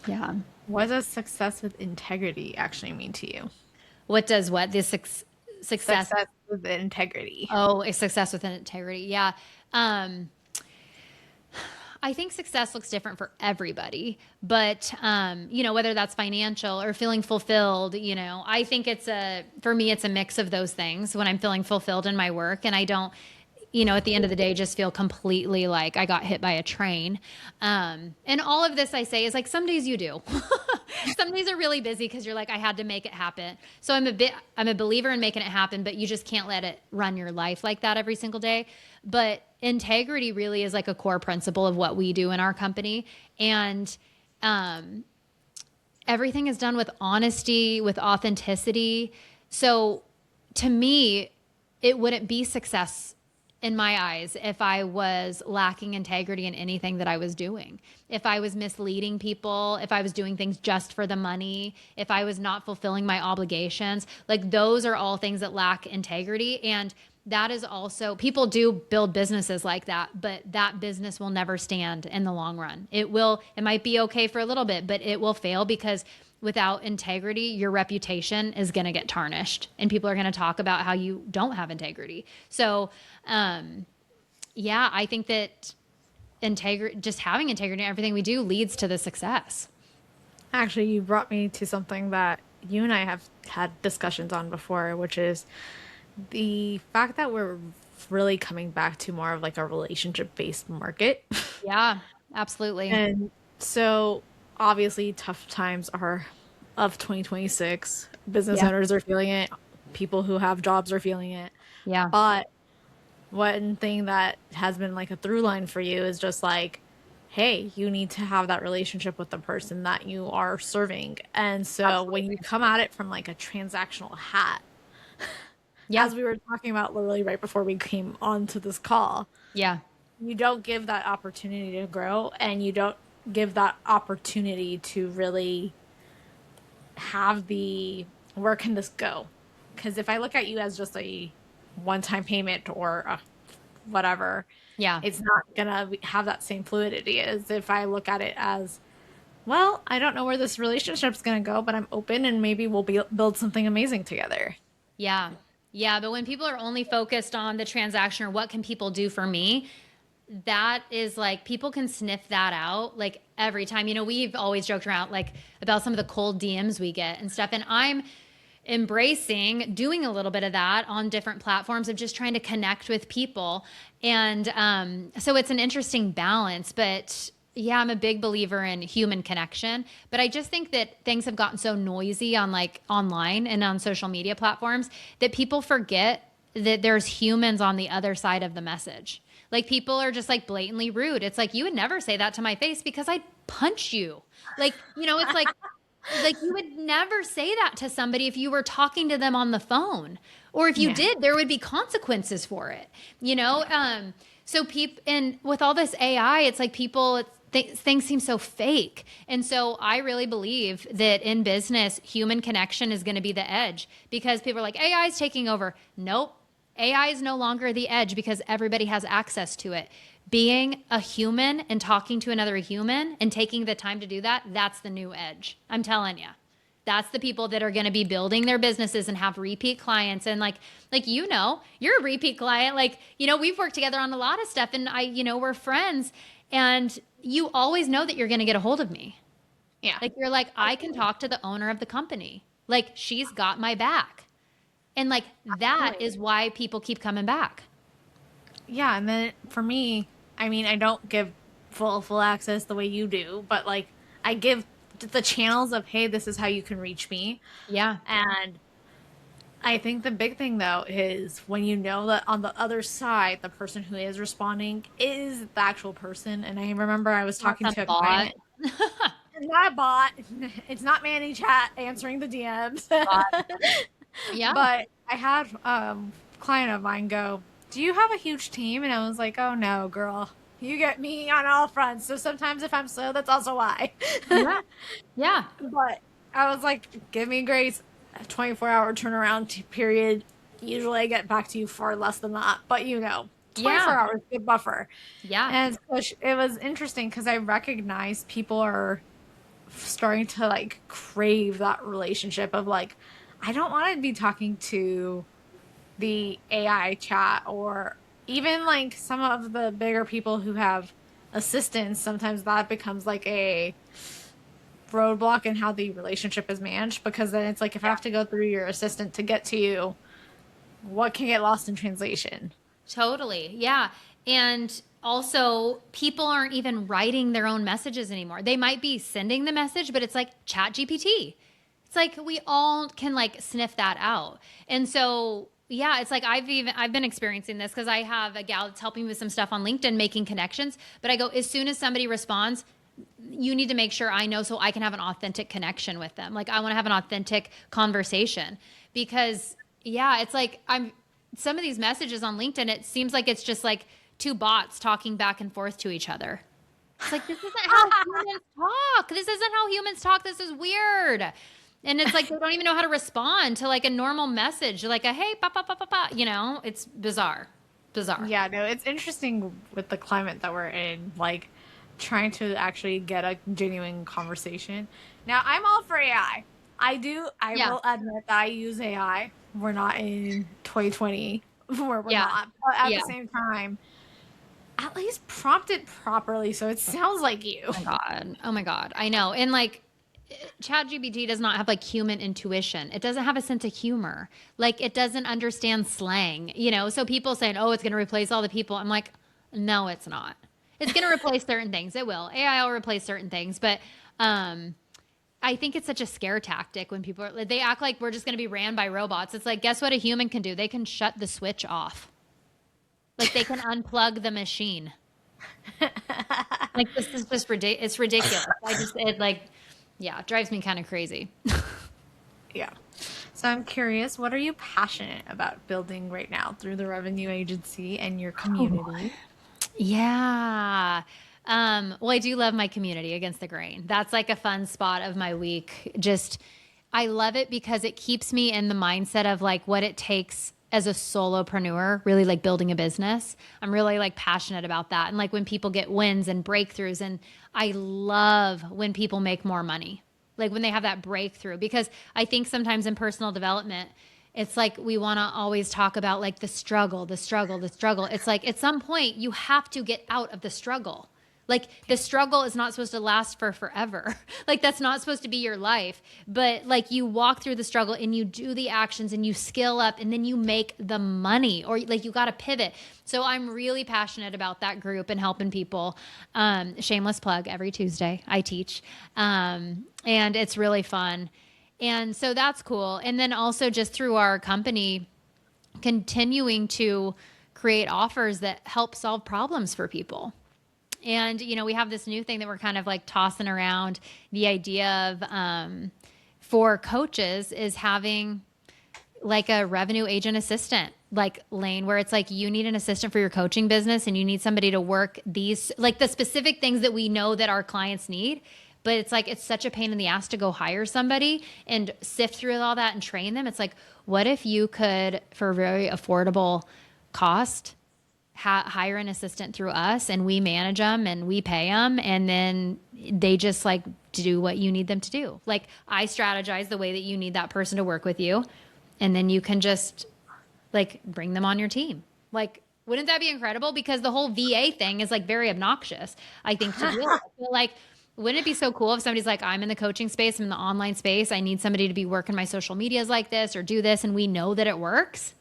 Yeah. What does success with integrity actually mean to you? What does what? This success. Success with integrity. Oh, a success with integrity. Yeah. Um, I think success looks different for everybody, but whether that's financial or feeling fulfilled, I think for me, it's a mix of those things when I'm feeling fulfilled in my work and I don't, at the end of the day, just feel completely like I got hit by a train. And all of this I say is like, some days you do. Some days are really busy because you're like, I had to make it happen. So I'm a believer in making it happen, but you just can't let it run your life like that every single day. But integrity really is like a core principle of what we do in our company. And everything is done with honesty, with authenticity. So to me, it wouldn't be success in my eyes if I was lacking integrity in anything that I was doing. If I was misleading people, if I was doing things just for the money, if I was not fulfilling my obligations, like those are all things that lack integrity. And that is also, people do build businesses like that, but that business will never stand in the long run. It might be okay for a little bit, but it will fail because without integrity, your reputation is going to get tarnished and people are going to talk about how you don't have integrity. So, I think that just having integrity in everything we do leads to the success. Actually, you brought me to something that you and I have had discussions on before, which is the fact that we're really coming back to more of like a relationship-based market. Yeah, absolutely. And so obviously tough times are of 2026. Business Yeah. owners are feeling it. People who have jobs are feeling it. Yeah. But one thing that has been like a through line for you is just like, hey, you need to have that relationship with the person that you are serving. And so when you come at it from like a transactional hat, Yeah. as we were talking about literally right before we came onto this call, Yeah. you don't give that opportunity to grow and you don't give that opportunity to really have the where can this go? Because if I look at you as just a one-time payment or whatever, Yeah. it's not gonna have that same fluidity as if I look at it as, well, I don't know where this relationship's gonna go, but I'm open and maybe we'll build something amazing together. Yeah. Yeah. But when people are only focused on the transaction or what can people do for me, that is like people can sniff that out like every time. We've always joked around like about some of the cold DMs we get and stuff. And I'm embracing doing a little bit of that on different platforms of just trying to connect with people. And so it's an interesting balance. But yeah, I'm a big believer in human connection. But I just think that things have gotten so noisy on like online and on social media platforms that people forget that there's humans on the other side of the message. Like people are just like blatantly rude. It's like, you would never say that to my face because I'd punch you. Like, it's like you would never say that to somebody if you were talking to them on the phone, or if you did, there would be consequences for it, So people, and with all this AI, it's like things seem so fake. And so I really believe that in business, human connection is going to be the edge because people are like, AI is taking over. Nope. AI is no longer the edge because everybody has access to it. Being a human and talking to another human and taking the time to do that, that's the new edge. I'm telling you. That's the people that are going to be building their businesses and have repeat clients. And like, you're a repeat client. Like, we've worked together on a lot of stuff and we're friends, and you always know that you're going to get a hold of me. Yeah. Like, you're like, I can talk to the owner of the company. Like, she's got my back. And like, that is why people keep coming back. Yeah. And then for me, I mean, I don't give full access the way you do, but like I give the channels of, hey, this is how you can reach me. Yeah. And I think the big thing though is when you know that on the other side, the person who is responding is the actual person. And I remember I was talking to a client. It's not a bot. It's not Manny Chat answering the DMs. Yeah. But I had a client of mine go, do you have a huge team? And I was like, oh no, girl, you get me on all fronts. So sometimes if I'm slow, that's also why. Yeah. Yeah. But I was like, give me grace, a 24-hour turnaround period. Usually I get back to you far less than that. But 24 Yeah. hours, good buffer. Yeah. And so it was interesting because I recognized people are starting to like crave that relationship of like, I don't want to be talking to the AI chat or even like some of the bigger people who have assistants. Sometimes that becomes like a roadblock in how the relationship is managed because then it's like if I have to go through your assistant to get to you, what can get lost in translation? Totally. Yeah. And also, people aren't even writing their own messages anymore. They might be sending the message, but it's like Chat GPT. It's like we all can like sniff that out. And so, yeah, it's like I've been experiencing this because I have a gal that's helping me with some stuff on LinkedIn making connections, but I go as soon as somebody responds, you need to make sure I know so I can have an authentic connection with them. Like I want to have an authentic conversation because yeah, it's like I'm some of these messages on LinkedIn, it seems like it's just like two bots talking back and forth to each other. It's like this isn't how humans talk. This isn't how humans talk. This is weird. And it's like they don't even know how to respond to like a normal message, like a hey, pa pa pa pa pa. It's bizarre, bizarre. Yeah, no, it's interesting with the climate that we're in, like trying to actually get a genuine conversation. Now, I'm all for AI. I Yeah, will admit that I use AI. We're not in 2020 where we're yeah, not. But at yeah. the same time, at least prompt it properly so it sounds like you. Oh my god. Oh my god. I know. And like ChatGPT does not have like human intuition. It doesn't have a sense of humor. Like it doesn't understand slang. So people saying, "Oh, it's going to replace all the people." I'm like, "No, it's not. It's going to replace certain things. It will. AI will replace certain things, but um I think it's such a scare tactic when they act like we're just going to be ran by robots. It's like, guess what a human can do? They can shut the switch off. Like they can unplug the machine. Like this is just ridiculous. It's ridiculous. It like, yeah, it drives me kind of crazy. Yeah. So I'm curious, what are you passionate about building right now through the revenue agency and your community? Yeah. Well, I do love my community against the grain. That's like a fun spot of my week. I love it because it keeps me in the mindset of like what it takes as a solopreneur, really like building a business. I'm really like passionate about that. And like when people get wins and breakthroughs, and I love when people make more money, like when they have that breakthrough, because I think sometimes in personal development, it's like we want to always talk about like the struggle, the struggle, the struggle. It's like at some point you have to get out of the struggle. Like the struggle is not supposed to last for forever. Like that's not supposed to be your life. But like you walk through the struggle and you do the actions and you skill up and then you make the money, or like you got to pivot. So I'm really passionate about that group and helping people. Shameless plug, every Tuesday I teach. And it's really fun. And so that's cool. And then also just through our company, continuing to create offers that help solve problems for people. And, we have this new thing that we're kind of like tossing around, the idea of for coaches is having like a revenue agent assistant like lane, where it's like you need an assistant for your coaching business and you need somebody to work these like the specific things that we know that our clients need. But it's like it's such a pain in the ass to go hire somebody and sift through all that and train them. It's like, what if you could, for a very affordable cost, hire an assistant through us and we manage them and we pay them, and then they just like do what you need them to do. Like I strategize the way that you need that person to work with you, and then you can just like bring them on your team. Like, wouldn't that be incredible? Because the whole VA thing is like very obnoxious, I think, to deal with. But, like, wouldn't it be so cool if somebody's like, I'm in the coaching space, I'm in the online space, I need somebody to be working my social medias like this or do this, and we know that it works.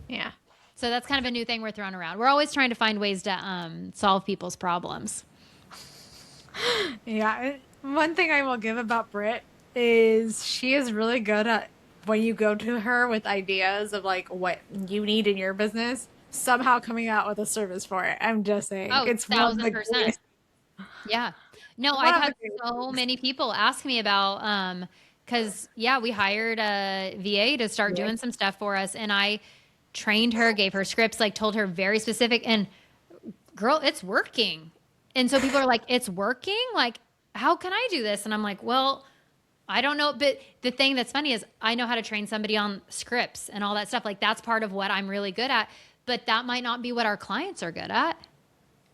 Yeah. So that's kind of a new thing we're throwing around. We're always trying to find ways to solve people's problems. Yeah. One thing I will give about Britt is she is really good at when you go to her with ideas of like what you need in your business, somehow coming out with a service for it. I'm just saying. Oh, It's one of the 1,000%. greatest. Yeah. No, I've One of had the greatest so things. many people ask me about because yeah, we hired a VA to start Yeah. doing some stuff for us, and I trained her, gave her scripts, like told her very specific, and girl, it's working. And so people are like, it's working? Like, how can I do this? And I'm like, well, I don't know. But the thing that's funny is I know how to train somebody on scripts and all that stuff. Like, that's part of what I'm really good at. But that might not be what our clients are good at.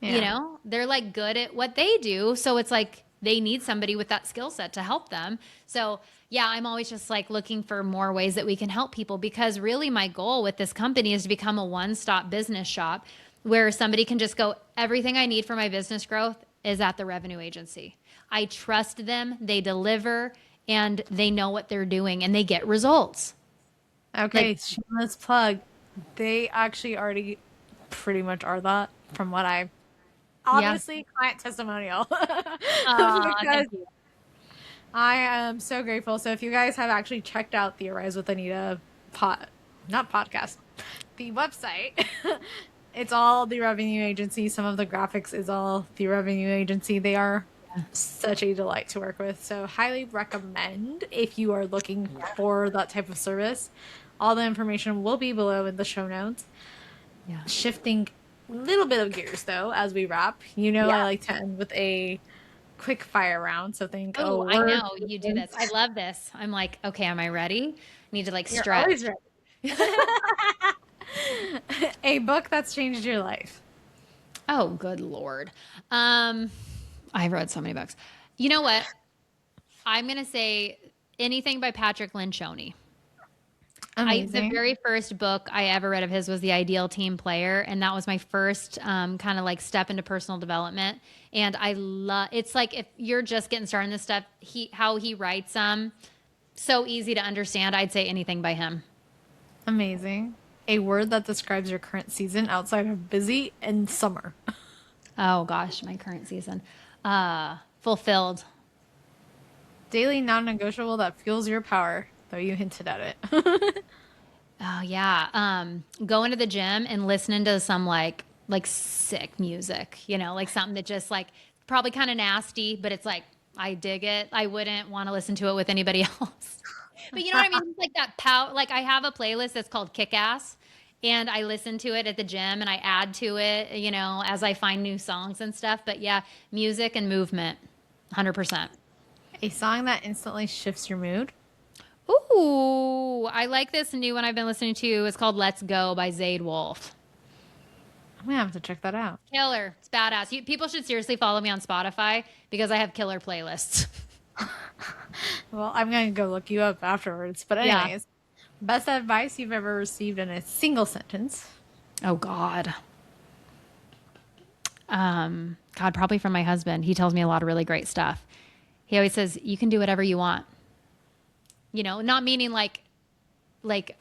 You Yeah. know, they're like good at what they do. So it's like they need somebody with that skill set to help them. So, yeah, I'm always just like looking for more ways that we can help people because really my goal with this company is to become a one stop business shop where somebody can just go, everything I need for my business growth is at the revenue agency. I trust them, they deliver, and they know what they're doing and they get results. Like, Okay, shameless plug. They actually already pretty much are that from what I yeah. obviously client testimonial Thank because you. I am so grateful. So if you guys have actually checked out the Arise with Anita not podcast, the website, it's all the revenue agency. Some of the graphics is all the revenue agency. They are such a delight to work with. So highly recommend if you are looking for that type of service. All the information will be below in the show notes. Yeah. Shifting a little bit of gears though as we wrap. You know I Yeah. like to end with a quick fire round. So think a Oh, I word. know you do this. I love this. I'm like, okay, am I ready? Need to like You're stretch. always ready. A book that's changed your life. Oh, good Lord. Um, I've read so many books. You know what? I'm gonna say anything by Patrick Lencioni. The Amazing. very first book I ever read of his was The Ideal Team Player, and that was my first kind of like step into personal development. And I love it's like if you're just getting started in this stuff, how he writes so easy to understand. I'd say anything by him. Amazing. A word that describes your current season outside of busy and summer. Oh gosh, my current season. Fulfilled. Daily non negotiable that fuels your power, though you hinted at it. Oh yeah. Going to the gym and listening to some like sick music, you know, like something that just like probably kind of nasty, but it's like I dig it. I wouldn't want to listen to it with anybody else. But you know what I mean? It's like that power. Like I have a playlist that's called Kick Ass, and I listen to it at the gym and I add to it, you know, as I find new songs and stuff. But yeah, music and movement, 100%. A song that instantly shifts your mood. Ooh, I like this new one I've been listening to. It's called Let's Go by Zayd Wolf. I'm gonna have to check that out. Killer. It's badass. People should seriously follow me on Spotify because I have killer playlists. Well, I'm gonna go look you up afterwards. But Yeah. anyways, best advice you've ever received in a single sentence. Oh God. God, probably from my husband. He tells me a lot of really great stuff. He always says, you can do whatever you want. You know, not meaning like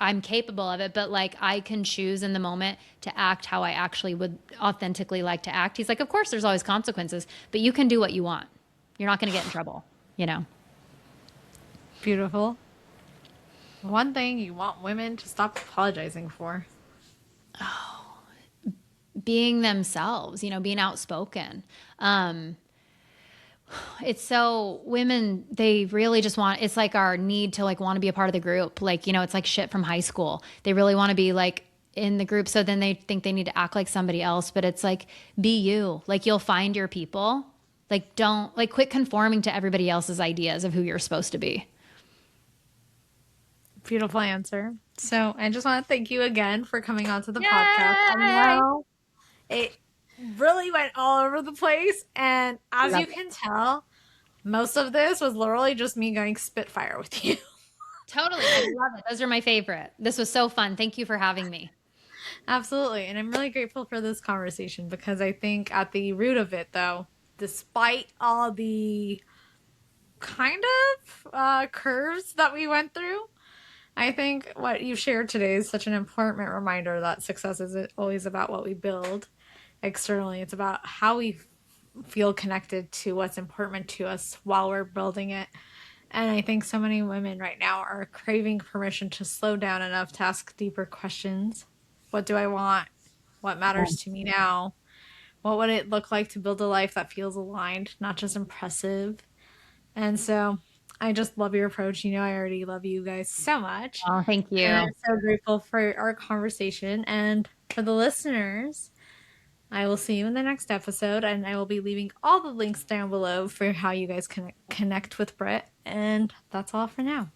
I'm capable of it, but like I can choose in the moment to act how I actually would authentically like to act. He's like, of course there's always consequences, but you can do what you want. You're not going to get in trouble, you know? Beautiful. One thing you want women to stop apologizing for. Being themselves, you know, being outspoken. It's so women, they really just want, it's like our need to like want to be a part of the group. Like, you know, it's like shit from high school. They really want to be like in the group. So then they think they need to act like somebody else, but it's like, be you. Like you'll find your people. Like don't, like quit conforming to everybody else's ideas of who you're supposed to be. Beautiful answer. So I just want to thank you again for coming onto the podcast. I Yay! know it really went all over the place. And as Love you it. can tell, most of this was literally just me going spitfire with you. Totally. I love it. Those are my favorite. This was so fun. Thank you for having me. Absolutely. And I'm really grateful for this conversation because I think at the root of it, though, despite all the kind of curves that we went through, I think what you shared today is such an important reminder that success isn't always about what we build externally. It's about how we feel connected to what's important to us while we're building it. And I think so many women right now are craving permission to slow down enough to ask deeper questions. What do I want? What matters to me now? What would it look like to build a life that feels aligned, not just impressive? And so I just love your approach. You know, I already love you guys so much. Oh, thank And you. I'm so grateful for our conversation. And for the listeners, I will see you in the next episode. And I will be leaving all the links down below for how you guys can connect with Britt. And that's all for now.